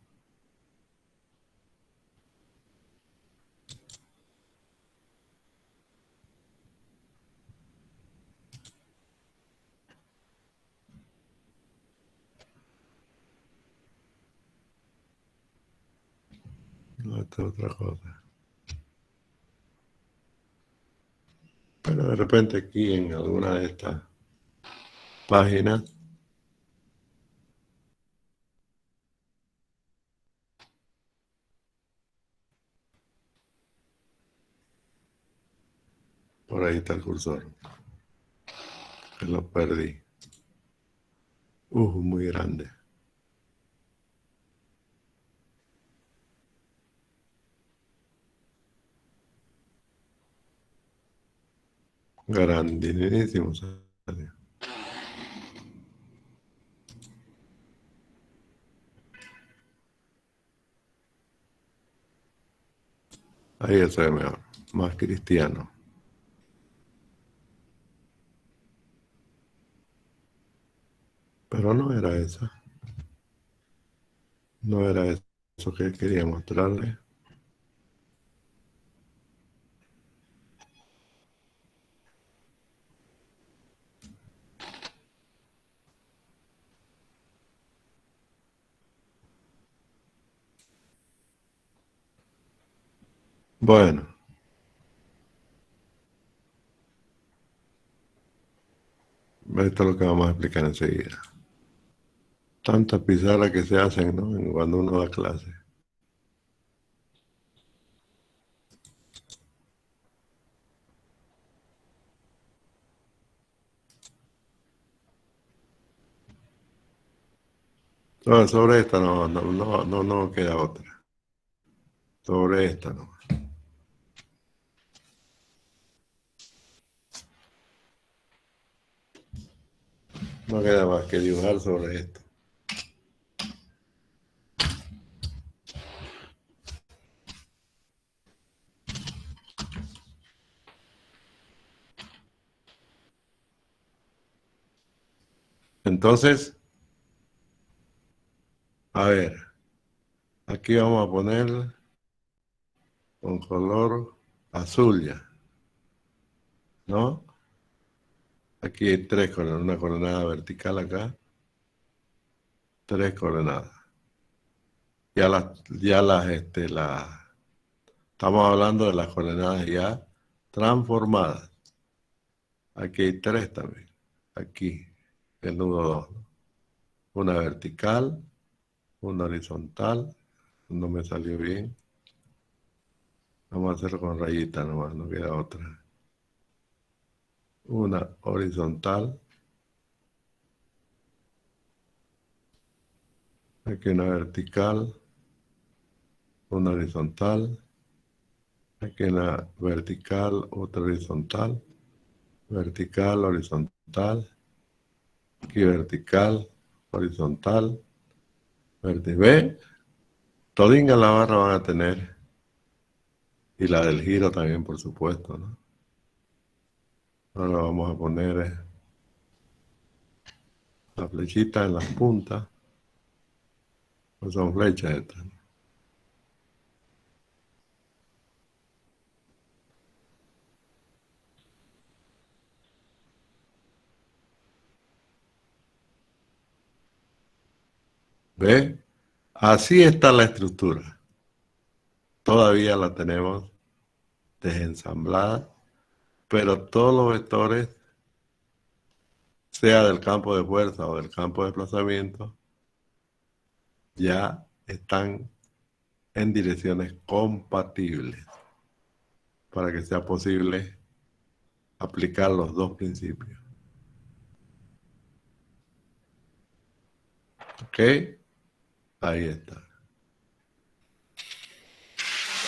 B: No, esta es otra cosa. Pero de repente aquí en alguna de estas páginas por ahí está el cursor. Que lo perdí. Muy grande. Grandísimo salió. Ahí se ve mejor. Más cristiano. Pero no era esa. No era eso que quería mostrarle. Bueno, esto es lo que vamos a explicar enseguida. Tantas pizarras que se hacen, ¿no? Cuando uno da clase. No, sobre esta no queda otra. Sobre esta no. No queda más que dibujar sobre esto. Entonces, a ver, aquí vamos a poner con color azul ya, ¿no? Aquí hay tres coordenadas, una coordenada vertical acá, tres coordenadas. Estamos hablando de las coordenadas ya transformadas. Aquí hay tres también. Aquí, el nudo 2, ¿no? Una vertical, una horizontal. No me salió bien. Vamos a hacerlo con rayita nomás, no queda otra. Una horizontal. Aquí una vertical, una horizontal. Aquí una vertical, otra horizontal. Vertical, horizontal. Aquí vertical, horizontal. ¿Ve? Todinga la barra van a tener. Y la del giro también, por supuesto, ¿no? Ahora vamos a poner la flechita en las puntas. No son flechas estas, ¿no? ¿Ve? Así está la estructura. Todavía la tenemos desensamblada, pero todos los vectores, sea del campo de fuerza o del campo de desplazamiento, ya están en direcciones compatibles para que sea posible aplicar los dos principios. ¿Ok? Ahí está.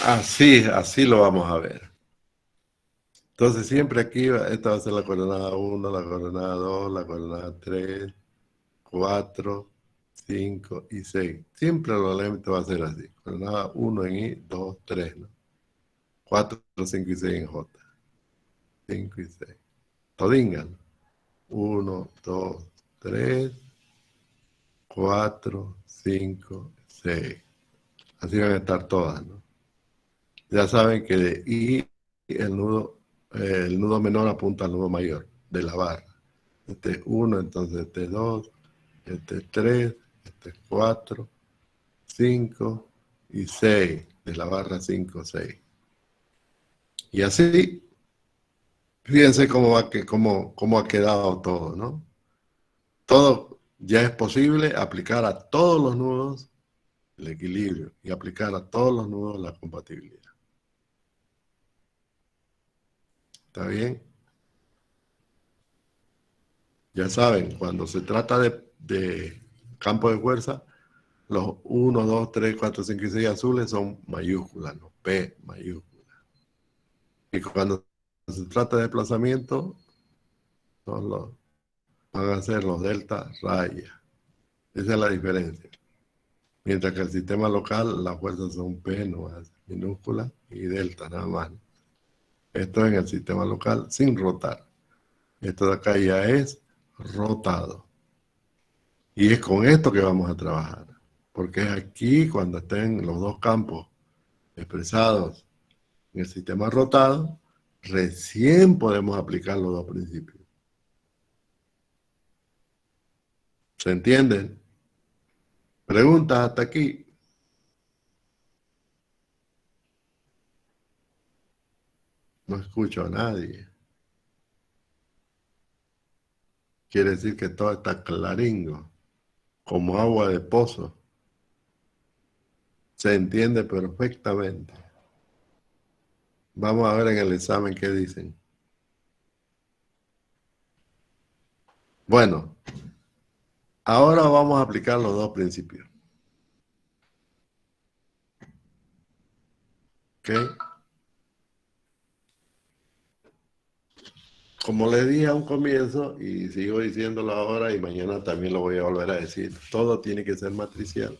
B: Así lo vamos a ver. Entonces siempre aquí, esta va a ser la coordenada 1, la coordenada 2, la coordenada 3, 4, 5 y 6. Siempre el elemento va a ser así. Coordenada 1 en I, 2, 3, ¿no? 4, 5 y 6 en J. 5 y 6. Todingan. 1, 2, 3, 4, 5, 6. Así van a estar todas, ¿no? Ya saben que de I el nudo menor apunta al nudo mayor de la barra. Este es 1, entonces este es 2, este es 3, este es 4, 5 y 6 de la barra 5, 6. Y así, fíjense cómo ha quedado todo, ¿no? Todo ya es posible aplicar a todos los nudos el equilibrio y aplicar a todos los nudos la compatibilidad. ¿Está bien? Ya saben, cuando se trata de campo de fuerza, los 1, 2, 3, 4, 5 y 6 azules son mayúsculas, los P mayúsculas. Y cuando se trata de desplazamiento, van a ser los delta raya. Esa es la diferencia. Mientras que el sistema local, las fuerzas son P nomás, minúsculas y delta nada más. Esto en el sistema local sin rotar. Esto de acá ya es rotado. Y es con esto que vamos a trabajar. Porque es aquí cuando estén los dos campos expresados en el sistema rotado, recién podemos aplicar los dos principios. ¿Se entienden? Preguntas hasta aquí. No escucho a nadie. Quiere decir que todo está claringo, como agua de pozo. Se entiende perfectamente. Vamos a ver en el examen qué dicen. Bueno, ahora vamos a aplicar los dos principios. ¿Ok? como les dije a un comienzo, y sigo diciéndolo ahora y mañana también lo voy a volver a decir, todo tiene que ser matricial.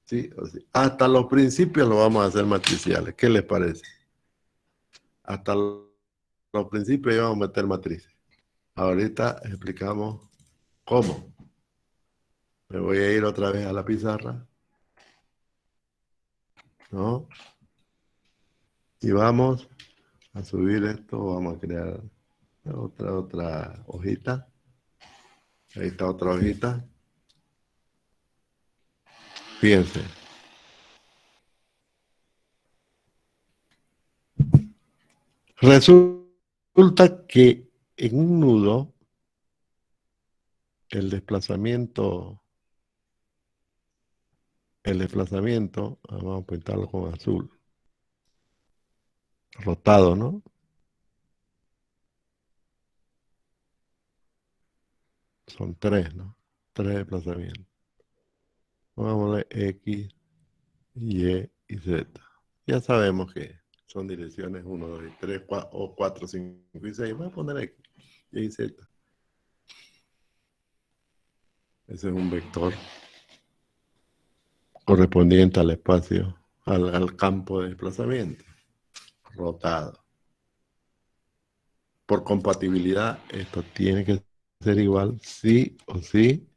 B: ¿Sí? O sí. Hasta los principios lo vamos a hacer matriciales. ¿Qué les parece? Hasta los principios vamos a meter matrices. Ahorita explicamos cómo. Me voy a ir otra vez a la pizarra, ¿no? Y vamos a subir esto, vamos a crear otra hojita. Ahí está otra hojita. Fíjense. Resulta que en un nudo, el desplazamiento, vamos a pintarlo con azul, rotado, ¿no? Son tres, ¿no? Tres desplazamientos. Pongámosle X, Y y Z. Ya sabemos que son direcciones 1, 2 y 3, o 4, 5 y 6. Voy a poner X, Y y Z. Ese es un vector correspondiente al espacio, al campo de desplazamiento, rotado. Por compatibilidad, esto tiene que ser igual, sí o sí.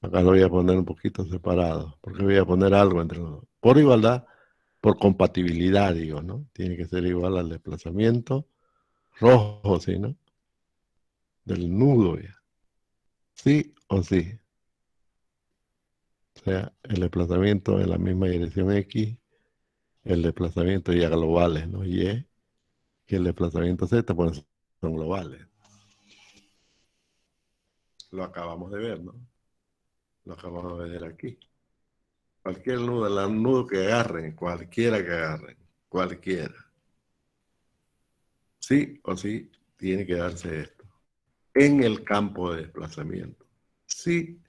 B: Acá lo voy a poner un poquito separado, porque voy a poner algo entre los dos. Por igualdad, por compatibilidad, digo, ¿no? Tiene que ser igual al desplazamiento rojo, ¿sí, no? Del nudo, ya. Sí o sí. O sea, el desplazamiento en la misma dirección X, el desplazamiento ya globales, ¿no? Y el desplazamiento Z, pues son globales. Lo acabamos de ver, ¿no? Lo acabamos de ver aquí. Cualquier nudo, el nudo que agarren, cualquiera que agarren, cualquiera. Sí o sí, tiene que darse esto. En el campo de desplazamiento. Sí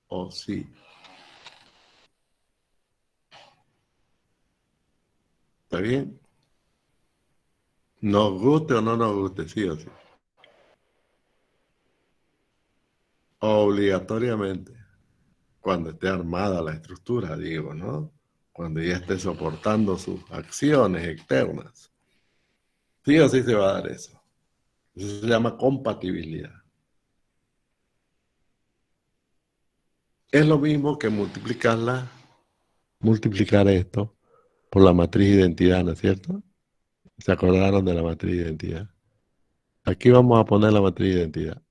B: o sí. ¿Está bien? Nos guste o no nos guste, sí o sí. Obligatoriamente. Cuando esté armada la estructura, digo, ¿no? Cuando ya esté soportando sus acciones externas. Sí o sí se va a dar eso. Eso se llama compatibilidad. Es lo mismo que multiplicar esto por la matriz de identidad, ¿no es cierto? ¿Se acordaron de la matriz de identidad? Aquí vamos a poner la matriz de identidad.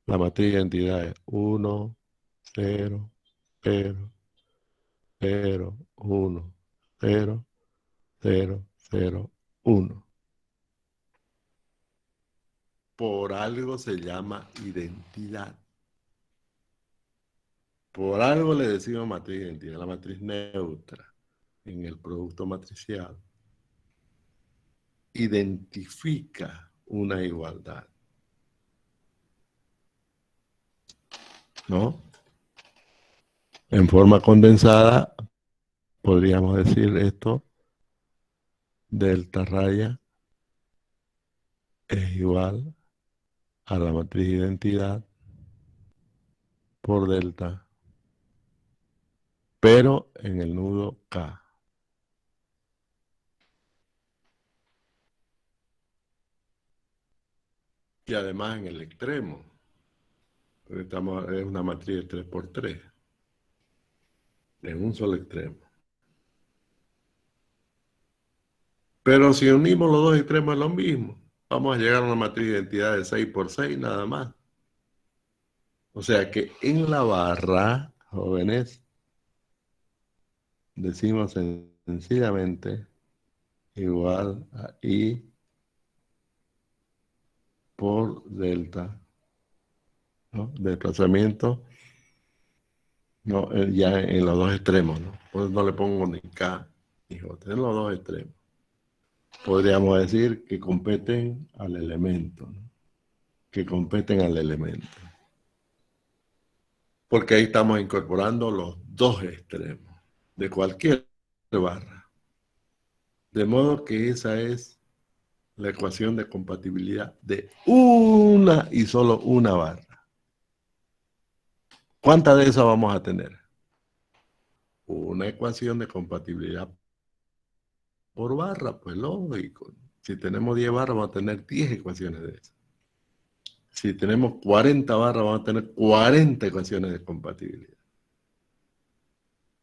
B: La matriz de identidad es 1, 0, 0, 0, 1, 0, 0, 0, 1. Por algo se llama identidad. Por algo le decimos matriz de identidad, la matriz neutra en el producto matricial. Identifica una igualdad, ¿no? En forma condensada, podríamos decir esto, delta raya es igual a la matriz de identidad por delta, pero en el nudo K. Y además en el extremo, es una matriz de 3 por 3, en un solo extremo. Pero si unimos los dos extremos es lo mismo. Vamos a llegar a una matriz de identidad de 6 por 6 nada más. O sea que en la barra, jóvenes, decimos sencillamente igual a I por delta, ¿no? Desplazamiento, no, ya en los dos extremos, ¿no? Pues no le pongo ni K ni J, en los dos extremos. Podríamos decir que competen al elemento, ¿no? Que competen al elemento. Porque ahí estamos incorporando los dos extremos de cualquier barra. De modo que esa es la ecuación de compatibilidad de una y solo una barra. ¿Cuántas de esas vamos a tener? Una ecuación de compatibilidad por barra, pues lógico. Si tenemos 10 barras, vamos a tener 10 ecuaciones de esas. Si tenemos 40 barras, vamos a tener 40 ecuaciones de compatibilidad.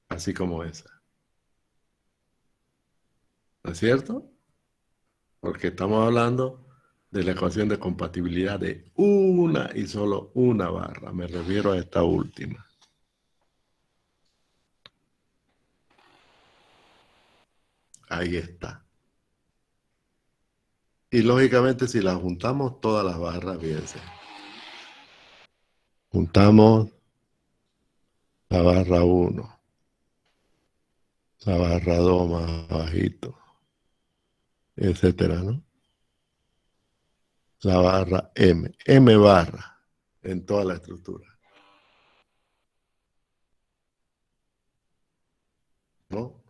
B: Así como esa. ¿No es cierto? Porque estamos hablando de la ecuación de compatibilidad de una y solo una barra. Me refiero a esta última. Ahí está. Y lógicamente si las juntamos todas las barras, fíjense. Juntamos la barra 1, la barra 2 más bajito, etcétera, ¿no? La barra M barra en toda la estructura, ¿no?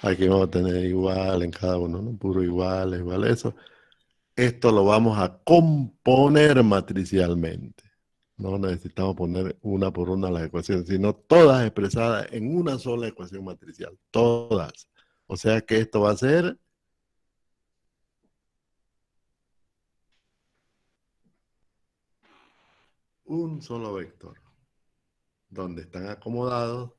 B: Aquí vamos a tener igual en cada uno, ¿no? Puro igual, igual eso. Esto lo vamos a componer matricialmente. No necesitamos poner una por una las ecuaciones, sino todas expresadas en una sola ecuación matricial. Todas. O sea que esto va a ser un solo vector, donde están acomodados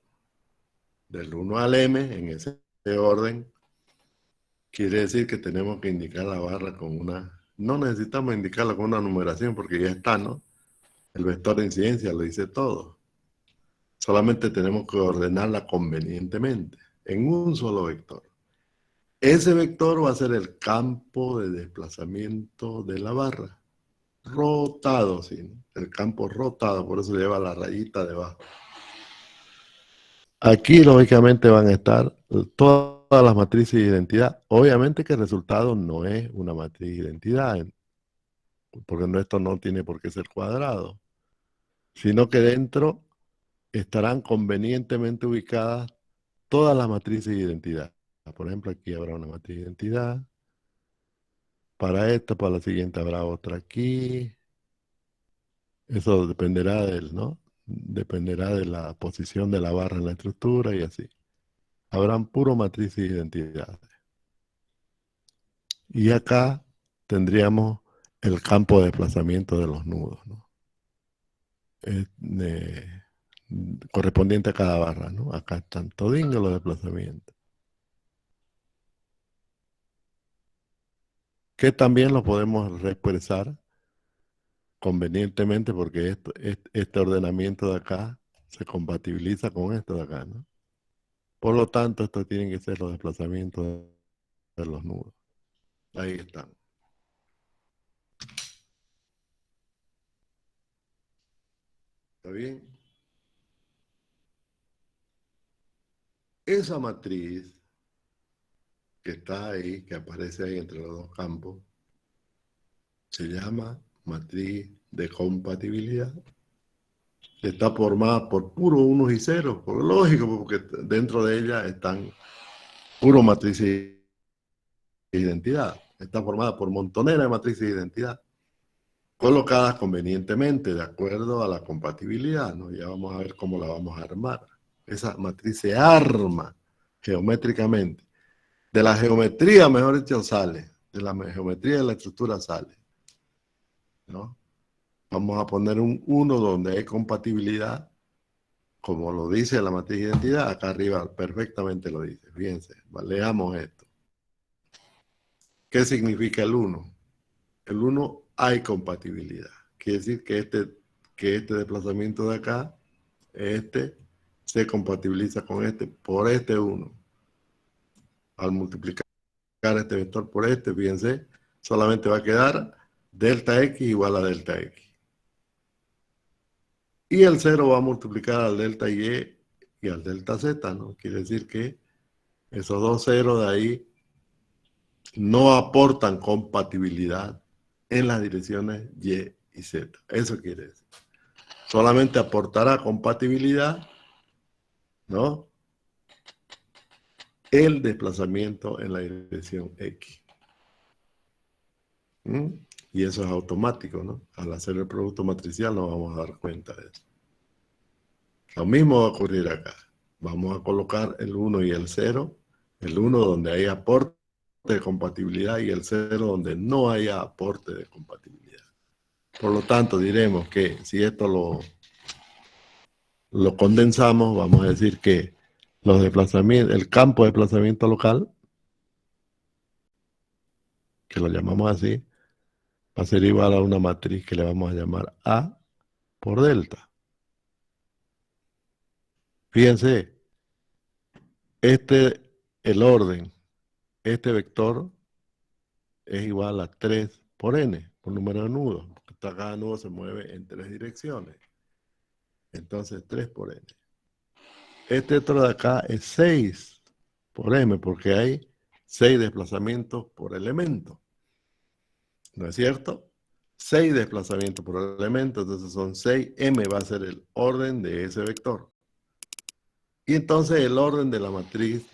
B: del 1 al m en ese orden. Quiere decir que tenemos que indicar la barra con una... No necesitamos indicarla con una numeración porque ya está, ¿no? El vector de incidencia lo dice todo. Solamente tenemos que ordenarla convenientemente en un solo vector. Ese vector va a ser el campo de desplazamiento de la barra. Rotado, sí, ¿no? El campo rotado, por eso lleva la rayita debajo. Aquí, lógicamente, van a estar todas las matrices de identidad. Obviamente que el resultado no es una matriz de identidad, porque esto no tiene por qué ser cuadrado, sino que dentro estarán convenientemente ubicadas todas las matrices de identidad. Por ejemplo, aquí habrá una matriz de identidad. Para esto, para la siguiente habrá otra aquí. Eso dependerá ¿no? Dependerá de la posición de la barra en la estructura y así. Habrán puro matrices de identidad. Y acá tendríamos el campo de desplazamiento de los nudos, ¿no? Correspondiente a cada barra, ¿no? Acá están todingo los desplazamientos. Que también lo podemos reexpresar convenientemente porque este ordenamiento de acá se compatibiliza con esto de acá, ¿no? Por lo tanto, estos tienen que ser los desplazamientos de los nudos. Ahí están. ¿Está bien? Esa matriz que está ahí, que aparece ahí entre los dos campos, se llama matriz de compatibilidad. Está formada por puros unos y ceros, por lógico, porque dentro de ella están puro matrices de identidad. Está formada por montoneras de matrices de identidad, colocadas convenientemente de acuerdo a la compatibilidad, ¿no? Ya vamos a ver cómo la vamos a armar. Esa matriz se arma geométricamente. De la geometría, mejor dicho, sale. De la geometría de la estructura sale, ¿no? Vamos a poner un 1 donde hay compatibilidad, como lo dice la matriz de identidad. Acá arriba perfectamente lo dice. Fíjense, leamos esto. ¿Qué significa el 1? El 1 hay compatibilidad. Quiere decir que este desplazamiento de acá, se compatibiliza con por este 1. Al multiplicar este vector por fíjense, solamente va a quedar delta X igual a delta X. Y el 0 va a multiplicar al delta Y y al delta Z, ¿no? Quiere decir que esos dos ceros de ahí no aportan compatibilidad en las direcciones Y y Z. Eso quiere decir. Solamente aportará compatibilidad ¿no? El desplazamiento en la dirección X. ¿Mm? Y eso es automático, ¿no? Al hacer el producto matricial nos vamos a dar cuenta de eso. Lo mismo va a ocurrir acá. Vamos a colocar el 1 y el 0. El 1 donde hay aporte de compatibilidad y el 0 donde no haya aporte de compatibilidad. Por lo tanto, diremos que si esto lo condensamos, vamos a decir que los desplazamientos, el campo de desplazamiento local, que lo llamamos así, va a ser igual a una matriz que le vamos a llamar A por delta. Fíjense, el orden, este vector es igual a 3 por n, por número de nudos. Cada nudo se mueve en 3 direcciones. Entonces 3 por n. Este otro de acá es 6 por m, porque hay 6 desplazamientos por elemento. ¿No es cierto? 6 desplazamientos por elemento, entonces son 6. M va a ser el orden de ese vector. Y entonces el orden de la matriz,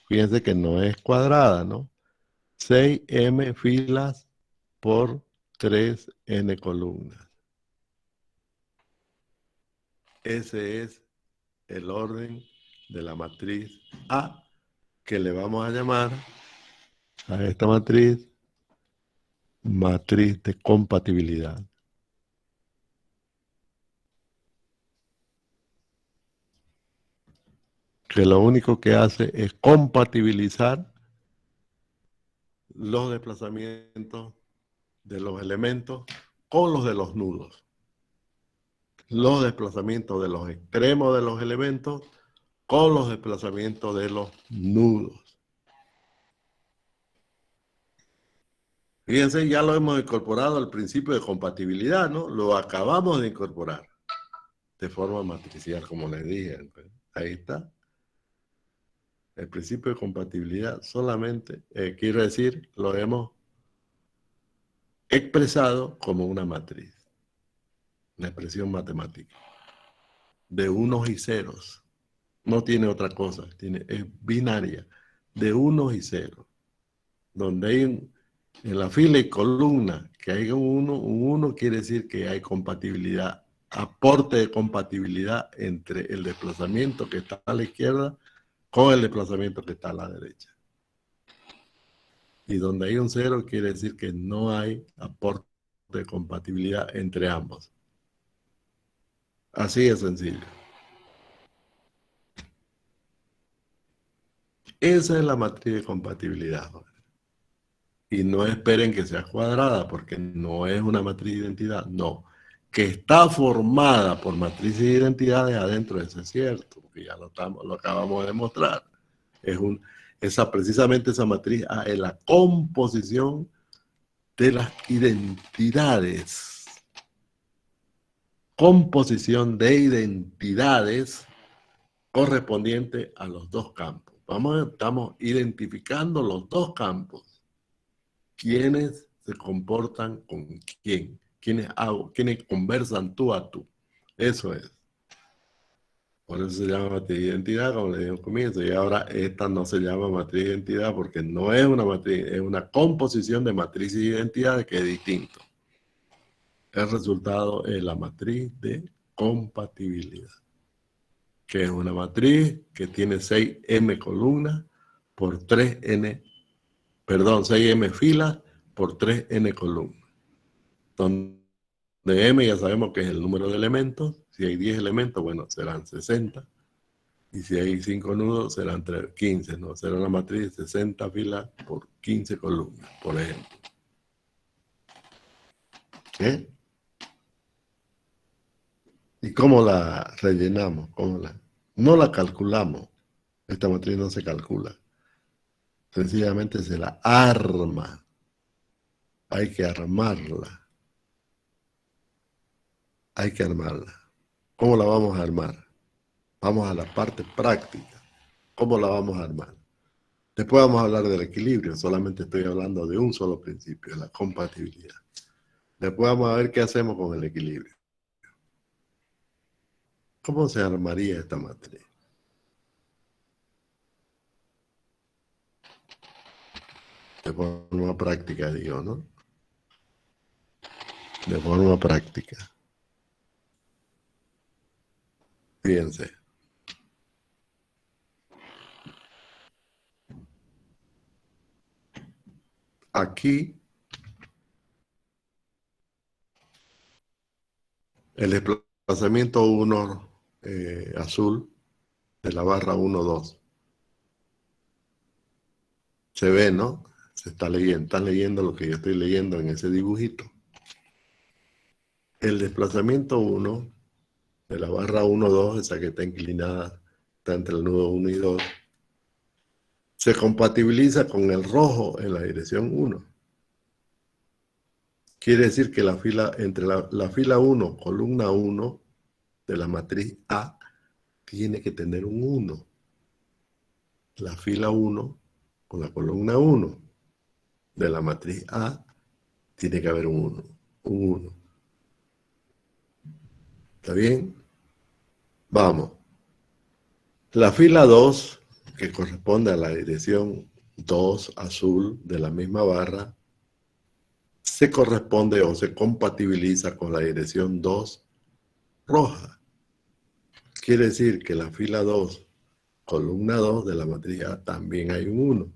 B: fíjense que no es cuadrada, ¿no? 6m filas por 3n columnas. Ese es el orden de la matriz A, que le vamos a llamar a esta matriz de compatibilidad. Que lo único que hace es compatibilizar los desplazamientos de los elementos con los de los nudos. Los desplazamientos de los extremos de los elementos con los desplazamientos de los nudos. Fíjense, ya lo hemos incorporado al principio de compatibilidad, ¿no? Lo acabamos de incorporar de forma matricial, como les dije. Ahí está. El principio de compatibilidad solamente, quiero decir, lo hemos expresado como una matriz, una expresión matemática, de unos y ceros. No tiene otra cosa, es binaria, de unos y ceros. Donde hay en la fila y columna que hay un 1 quiere decir que hay compatibilidad, aporte de compatibilidad entre el desplazamiento que está a la izquierda con el desplazamiento que está a la derecha. Y donde hay un 0 quiere decir que no hay aporte de compatibilidad entre ambos. Así de sencillo. Esa es la matriz de compatibilidad. Y no esperen que sea cuadrada, porque no es una matriz de identidad, no. Que está formada por matrices de identidades adentro, eso es cierto, porque ya lo acabamos de mostrar. Precisamente esa matriz es la composición de las identidades. Composición de identidades correspondiente a los dos campos. Estamos identificando los dos campos. ¿Quiénes se comportan con quién? ¿Quiénes conversan tú a tú? Eso es. Por eso se llama matriz de identidad, como le dije al comienzo. Y ahora esta no se llama matriz de identidad porque no es una matriz, es una composición de matrices de identidades que es distinto. El resultado es la matriz de compatibilidad, que es una matriz que tiene 6m columnas por 3n, perdón, 6m filas por 3n columnas. Donde m ya sabemos que es el número de elementos. Si hay 10 elementos, bueno, serán 60. Y si hay 5 nudos, serán 15, ¿no? Será una matriz de 60 filas por 15 columnas, por ejemplo. ¿Eh? ¿Y cómo la rellenamos? No la calculamos. Esta matriz no se calcula. Sencillamente se la arma. Hay que armarla. Hay que armarla. ¿Cómo la vamos a armar? Vamos a la parte práctica. ¿Cómo la vamos a armar? Después vamos a hablar del equilibrio. Solamente estoy hablando de un solo principio, la compatibilidad. Después vamos a ver qué hacemos con el equilibrio. ¿Cómo se armaría esta matriz? De forma práctica, digo, ¿no? De forma práctica. Fíjense. Aquí, el desplazamiento 1 azul de la barra 1, 2. Se ve, ¿no? Se está leyendo. Están leyendo lo que yo estoy leyendo en ese dibujito. El desplazamiento 1 de la barra 1, 2, esa que está inclinada, está entre el nudo 1 y 2, se compatibiliza con el rojo en la dirección 1. Quiere decir que la fila, entre la fila 1, columna 1 de la matriz A, tiene que tener un 1. La fila 1 con la columna 1 de la matriz A, tiene que haber un 1. Un 1. ¿Está bien? Vamos. La fila 2, que corresponde a la dirección 2 azul de la misma barra, se corresponde o se compatibiliza con la dirección 2 roja. Quiere decir que la fila 2, columna 2 de la matriz A, también hay un 1.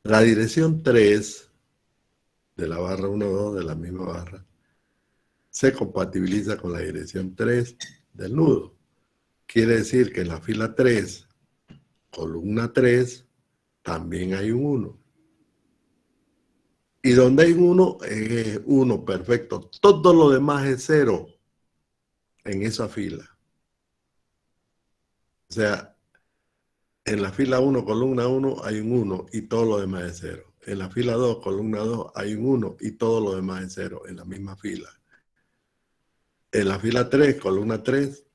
B: La dirección 3 de la barra 1, 2 de la misma barra se compatibiliza con la dirección 3 del nudo. Quiere decir que en la fila 3, columna 3, también hay un 1. Y donde hay un 1, es 1, perfecto. Todo lo demás es 0 en esa fila. O sea, en la fila 1, columna 1, hay un 1 y todo lo demás es 0. En la fila 2, columna 2, hay un 1 y todo lo demás es 0 en la misma fila. En la fila 3, columna 3,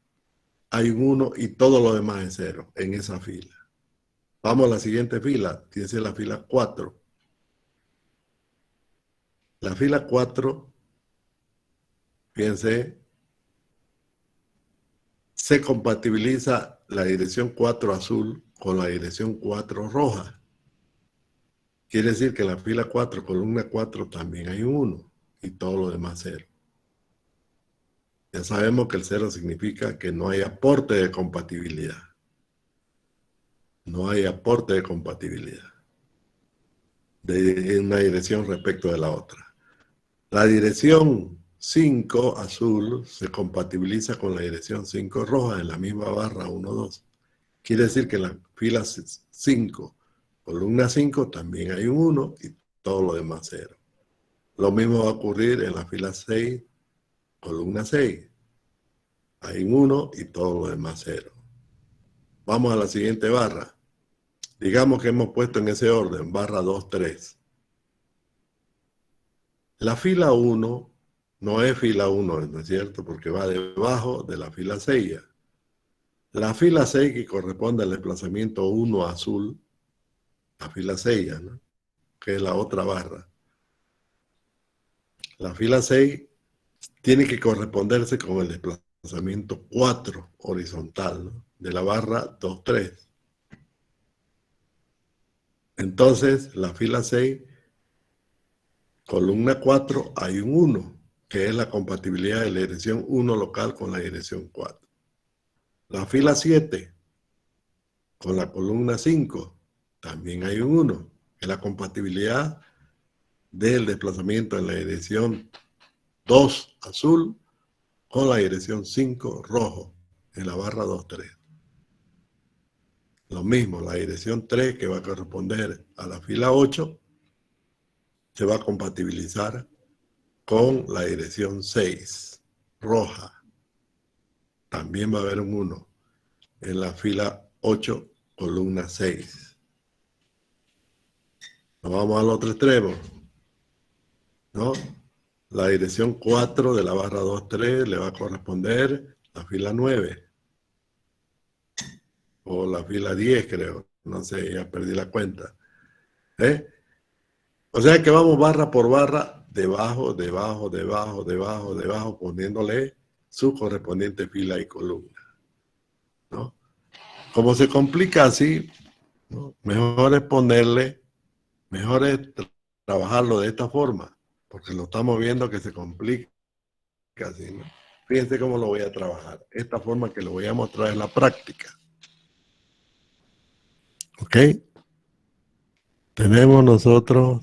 B: hay un 1 y todo lo demás es 0 en esa fila. Vamos a la siguiente fila, tiene que ser la fila 4. La fila 4, fíjense, se compatibiliza la dirección 4 azul con la dirección 4 roja. Quiere decir que en la fila 4, columna 4, también hay un 1 y todo lo demás 0. Ya sabemos que el 0 significa que no hay aporte de compatibilidad. No hay aporte de compatibilidad de una dirección respecto de la otra. La dirección 5 azul se compatibiliza con la dirección 5 roja en la misma barra 1, 2. Quiere decir que en la fila 5, columna 5, también hay un 1 y todo lo demás 0. Lo mismo va a ocurrir en la fila 6, columna 6. Hay un 1 y todo lo demás 0. Vamos a la siguiente barra. Digamos que hemos puesto en ese orden, barra 2, 3. La fila 1 no es fila 1, ¿no es cierto? Porque va debajo de la fila 6. La fila 6, que corresponde al desplazamiento 1 azul, la fila 6, ¿no? Que es la otra barra. La fila 6 tiene que corresponderse con el desplazamiento 4 horizontal, ¿no? De la barra 2, 3. Entonces, la fila 6, columna 4, hay un 1, que es la compatibilidad de la dirección 1 local con la dirección 4. La fila 7, con la columna 5, también hay un 1, que es la compatibilidad del desplazamiento en la dirección 2 azul con la dirección 5 rojo en la barra 2, 3. Lo mismo, la dirección 3, que va a corresponder a la fila 8, se va a compatibilizar con la dirección 6 roja. También va a haber un 1 en la fila 8, columna 6. Nos vamos al otro extremo, ¿no? La dirección 4 de la barra 2, 3 le va a corresponder la fila 9. O la fila 10, creo. No sé, ya perdí la cuenta. O sea que vamos barra por barra, debajo, debajo, debajo, debajo, debajo, poniéndole su correspondiente fila y columna, ¿no? Como se complica así, ¿no? Mejor es mejor es trabajarlo de esta forma, porque lo estamos viendo que se complica así, ¿no? Fíjense cómo lo voy a trabajar. Esta forma que lo voy a mostrar es la práctica. ¿Ok? Tenemos nosotros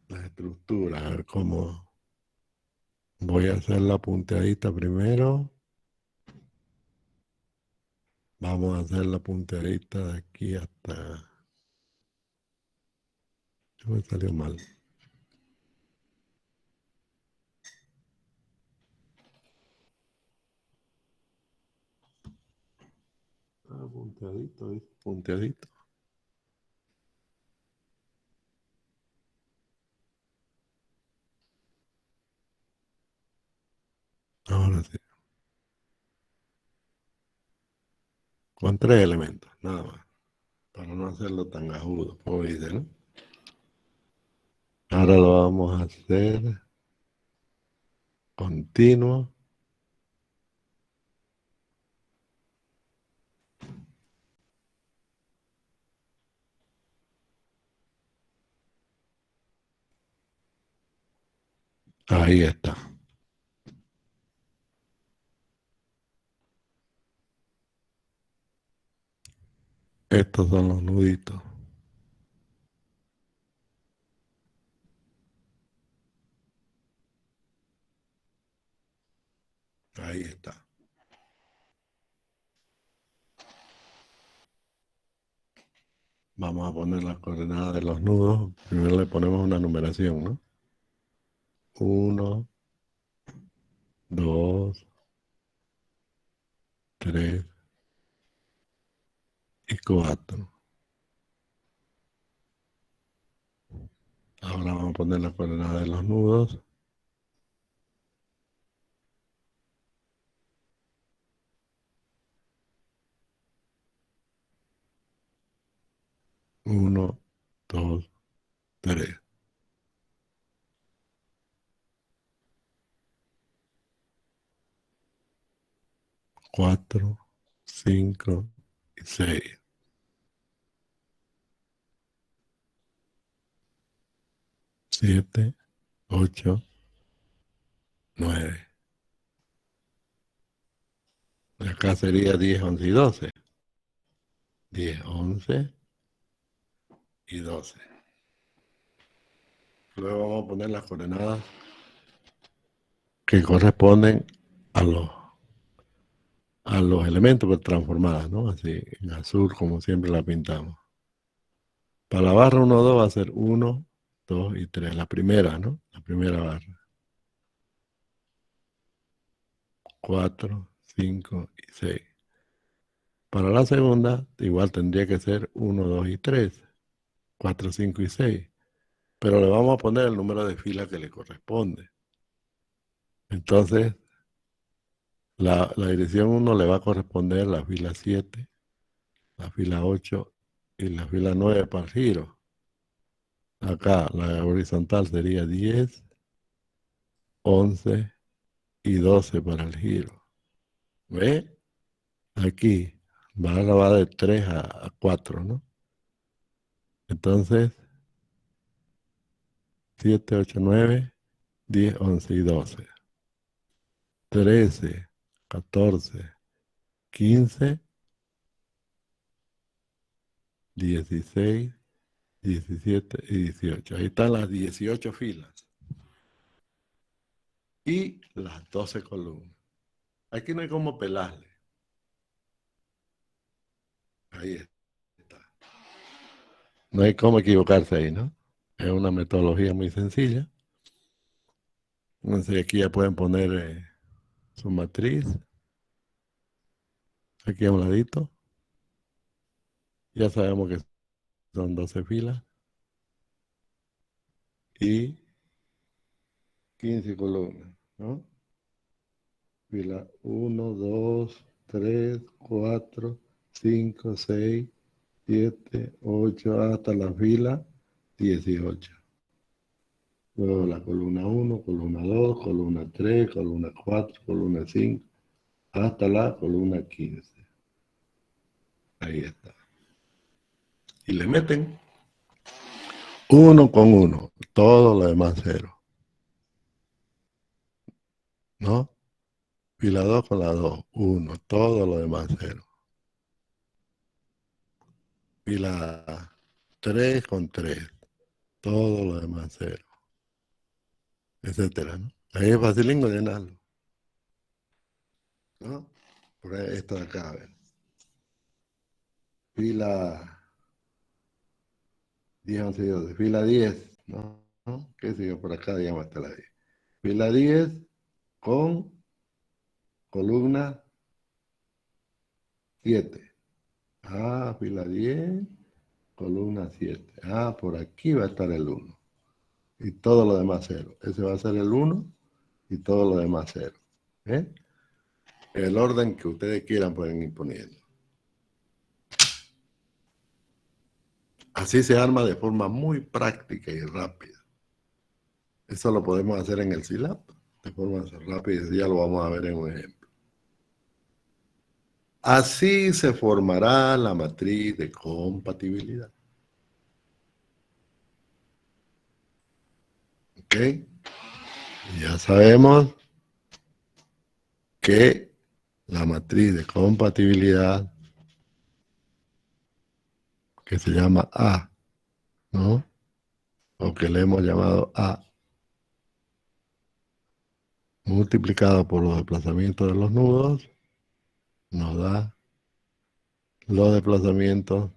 B: la estructura. A ver cómo voy a hacer la punteadita primero. Vamos a hacer la punteadita de aquí hasta... Me salió mal. Punteadito, ¿viste? Punteadito. Ahora sí. Con 3 elementos, nada más. Para no hacerlo tan agudo, como dice, ¿no? Ahora lo vamos a hacer continuo. Ahí está. Estos son los nuditos. Ahí está. Vamos a poner las coordenadas de los nudos. Primero le ponemos una numeración, ¿no? 1, 2, 3 y 4. Ahora vamos a poner las coordenadas de los nudos. 1, 2, 3. 4, 5 y 6. 7, 8, 9. Acá sería 10, 11 y 12. 10, 11 y 12. Luego vamos a poner las coordenadas que corresponden a los elementos pues, transformadas, ¿no? Así, en azul, como siempre la pintamos. Para la barra 1, 2 va a ser 1, 2 y 3. La primera, ¿no? La primera barra. 4, 5 y 6. Para la segunda, igual tendría que ser 1, 2 y 3. 4, 5 y 6. Pero le vamos a poner el número de fila que le corresponde. Entonces, la dirección 1 le va a corresponder la fila 7, la fila 8 y la fila 9 para el giro. Acá la horizontal sería 10, 11 y 12 para el giro. ¿Ve? Aquí va de 3 a 4, ¿no? Entonces, 7, 8, 9, 10, 11 y 12. 13, 14, 15, 16, 17 y 18. Ahí están las 18 filas. Y las 12 columnas. Aquí no hay como pelarle. Ahí está. No hay cómo equivocarse ahí, ¿no? Es una metodología muy sencilla. Entonces aquí ya pueden poner su matriz. Aquí a un ladito. Ya sabemos que son 12 filas. Y 15 columnas, ¿no? Fila 1, 2, 3, 4, 5, 6, 7, 8, hasta la fila 18. Luego la columna 1, columna 2, columna 3, columna 4, columna 5, hasta la columna 15. Ahí está. y le meten 1 con 1, todo lo demás 0. ¿No? Fila 2 con la 2, 1, todo lo demás 0. Fila 3 con 3, todo lo demás 0. Etcétera, ¿no? Ahí es facilín llenarlo, ¿no? Por ahí, esto de acá, a ver. Fila 10, 11 y 12. Fila 10, ¿no? ¿No? ¿Qué sigue por acá? Digamos hasta la 10. Fila 10 con columna 7. Ah, fila 10, columna 7. Ah, por aquí va a estar el 1. Y todo lo demás 0. Ese va a ser el 1 y todo lo demás 0. ¿Eh? El orden que ustedes quieran pueden ir poniendo. Así se arma de forma muy práctica y rápida. Eso lo podemos hacer en el Silab de forma rápida, ya lo vamos a ver en un ejemplo. Así se formará la matriz de compatibilidad. ¿Ok? Ya sabemos que la matriz de compatibilidad, que se llama A, ¿no? O que le hemos llamado A, multiplicado por los desplazamientos de los nudos, nos da los desplazamientos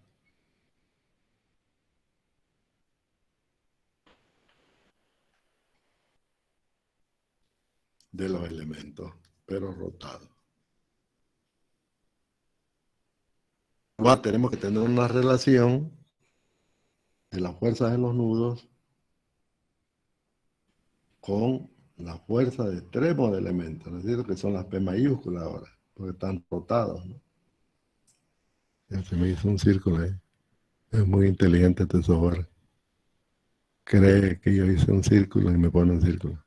B: de los elementos, pero rotados. Igual tenemos que tener una relación de las fuerzas de los nudos con la fuerza de extremos de elementos, es decir, que son las P mayúsculas ahora, porque están rotados, ¿no? Ya se me hizo un círculo ahí. Es muy inteligente este software. Cree que yo hice un círculo y me pone un círculo.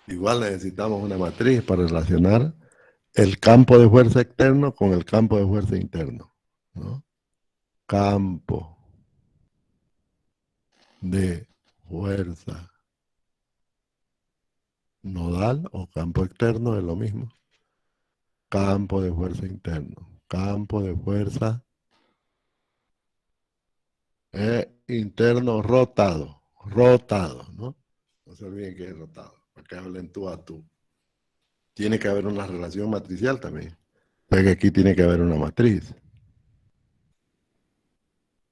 B: Igual necesitamos una matriz para relacionar el campo de fuerza externo con el campo de fuerza interno, ¿no? Campo de fuerza nodal o campo externo es lo mismo. Campo de fuerza interno. Campo de fuerza interno rotado. Rotado, ¿no? No se olviden que es rotado. Para que hablen tú a tú. Tiene que haber una relación matricial también. Porque aquí tiene que haber una matriz.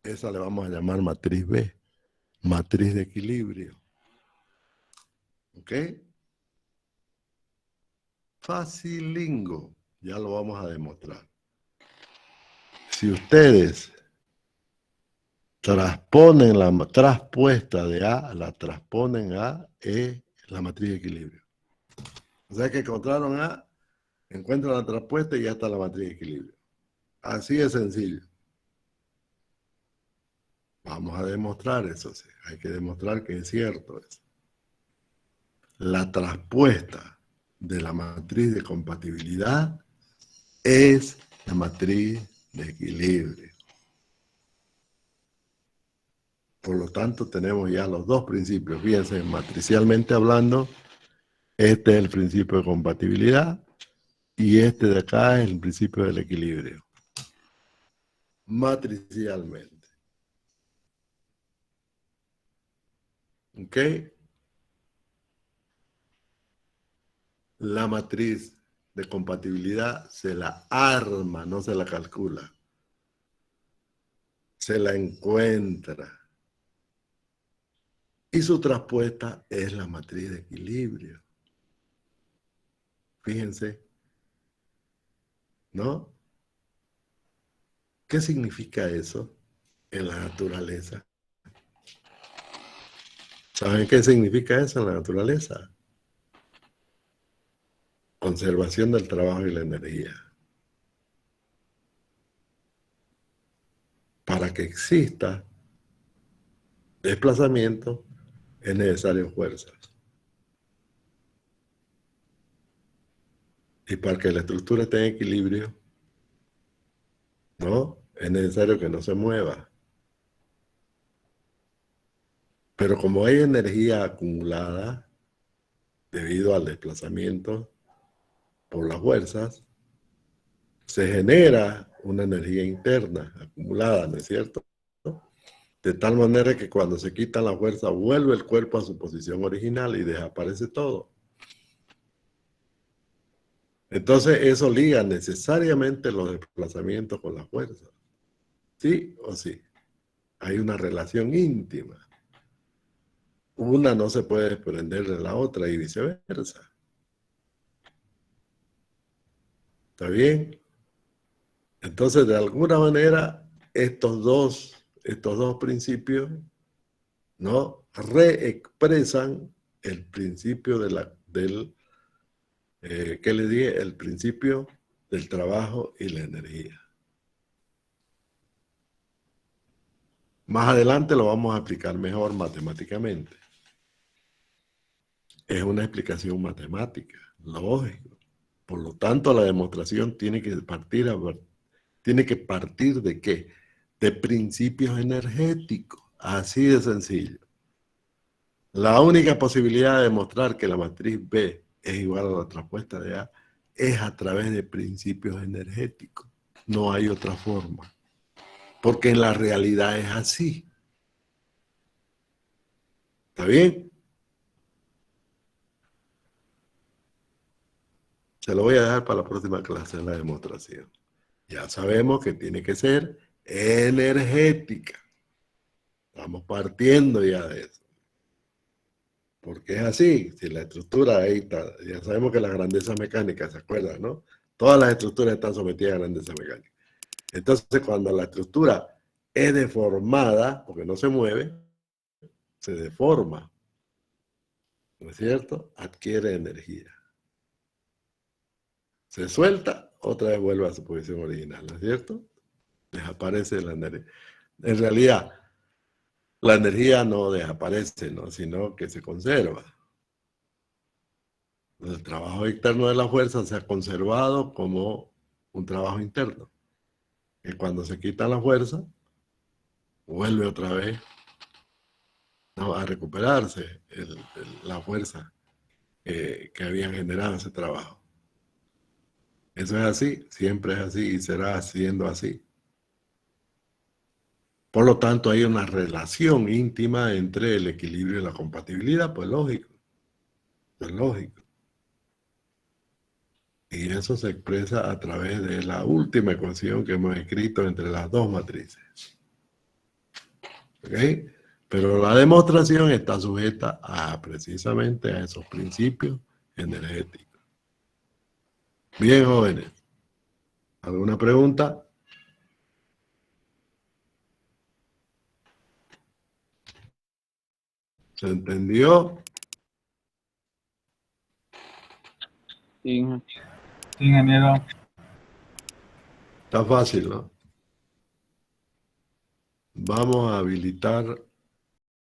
B: Esa le vamos a llamar matriz B. Matriz de equilibrio. ¿Ok? Facilingo. Ya lo vamos a demostrar. Si ustedes transponen la traspuesta de A, la transponen a E, la matriz de equilibrio. O sea que encontraron A, encuentran la traspuesta y ya está la matriz de equilibrio. Así de sencillo. Vamos a demostrar eso, sí. Hay que demostrar que es cierto eso. La traspuesta de la matriz de compatibilidad es la matriz de equilibrio. Por lo tanto, tenemos ya los dos principios. Fíjense, matricialmente hablando, este es el principio de compatibilidad y este de acá es el principio del equilibrio. Matricialmente. ¿Ok? La matriz de compatibilidad se la arma, no se la calcula. Se la encuentra. Y su traspuesta es la matriz de equilibrio. Fíjense, ¿no? ¿Qué significa eso en la naturaleza? ¿Saben qué significa eso en la naturaleza? Conservación del trabajo y la energía. Para que exista desplazamiento es necesario fuerzas. Y para que la estructura esté en equilibrio, ¿no? Es necesario que no se mueva. Pero como hay energía acumulada debido al desplazamiento por las fuerzas, se genera una energía interna acumulada, ¿no es cierto? De tal manera que cuando se quita la fuerza, vuelve el cuerpo a su posición original y desaparece todo. Entonces eso liga necesariamente los desplazamientos con la fuerza. ¿Sí o sí? Hay una relación íntima. Una no se puede desprender de la otra y viceversa. ¿Está bien? Entonces, de alguna manera, estos dos principios, ¿no? Reexpresan el principio ¿qué le dije? El principio del trabajo y la energía. Más adelante lo vamos a explicar mejor matemáticamente. Es una explicación matemática, lógico. Por lo tanto, la demostración tiene que partir ¿de qué? De principios energéticos. Así de sencillo. La única posibilidad de demostrar que la matriz B es igual a la traspuesta de A es a través de principios energéticos. No hay otra forma. Porque en la realidad es así. ¿Está bien? Se lo voy a dejar para la próxima clase en la demostración. Ya sabemos que tiene que ser energética. Estamos partiendo ya de eso. Porque es así, si la estructura ahí está, ya sabemos que la grandeza mecánica, ¿se acuerdan, no? Todas las estructuras están sometidas a grandeza mecánica. Entonces, cuando la estructura es deformada, porque no se mueve, se deforma, ¿no es cierto? Adquiere energía. Se suelta, otra vez vuelve a su posición original, ¿no es cierto? Desaparece la energía. En realidad, la energía no desaparece, ¿no? Sino que se conserva. El trabajo externo de la fuerza se ha conservado como un trabajo interno. Que cuando se quita la fuerza, vuelve otra vez, ¿no?, a recuperarse la fuerza que habían generado ese trabajo. Eso es así, siempre es así y será siendo así. Por lo tanto, hay una relación íntima entre el equilibrio y la compatibilidad, pues lógico. Es lógico. Y eso se expresa a través de la última ecuación que hemos escrito entre las dos matrices. ¿Ok? Pero la demostración está sujeta precisamente a esos principios energéticos. Bien, jóvenes. ¿Alguna pregunta? ¿Se entendió?
A: Sí, ingeniero.
B: Está fácil, ¿no? Vamos a habilitar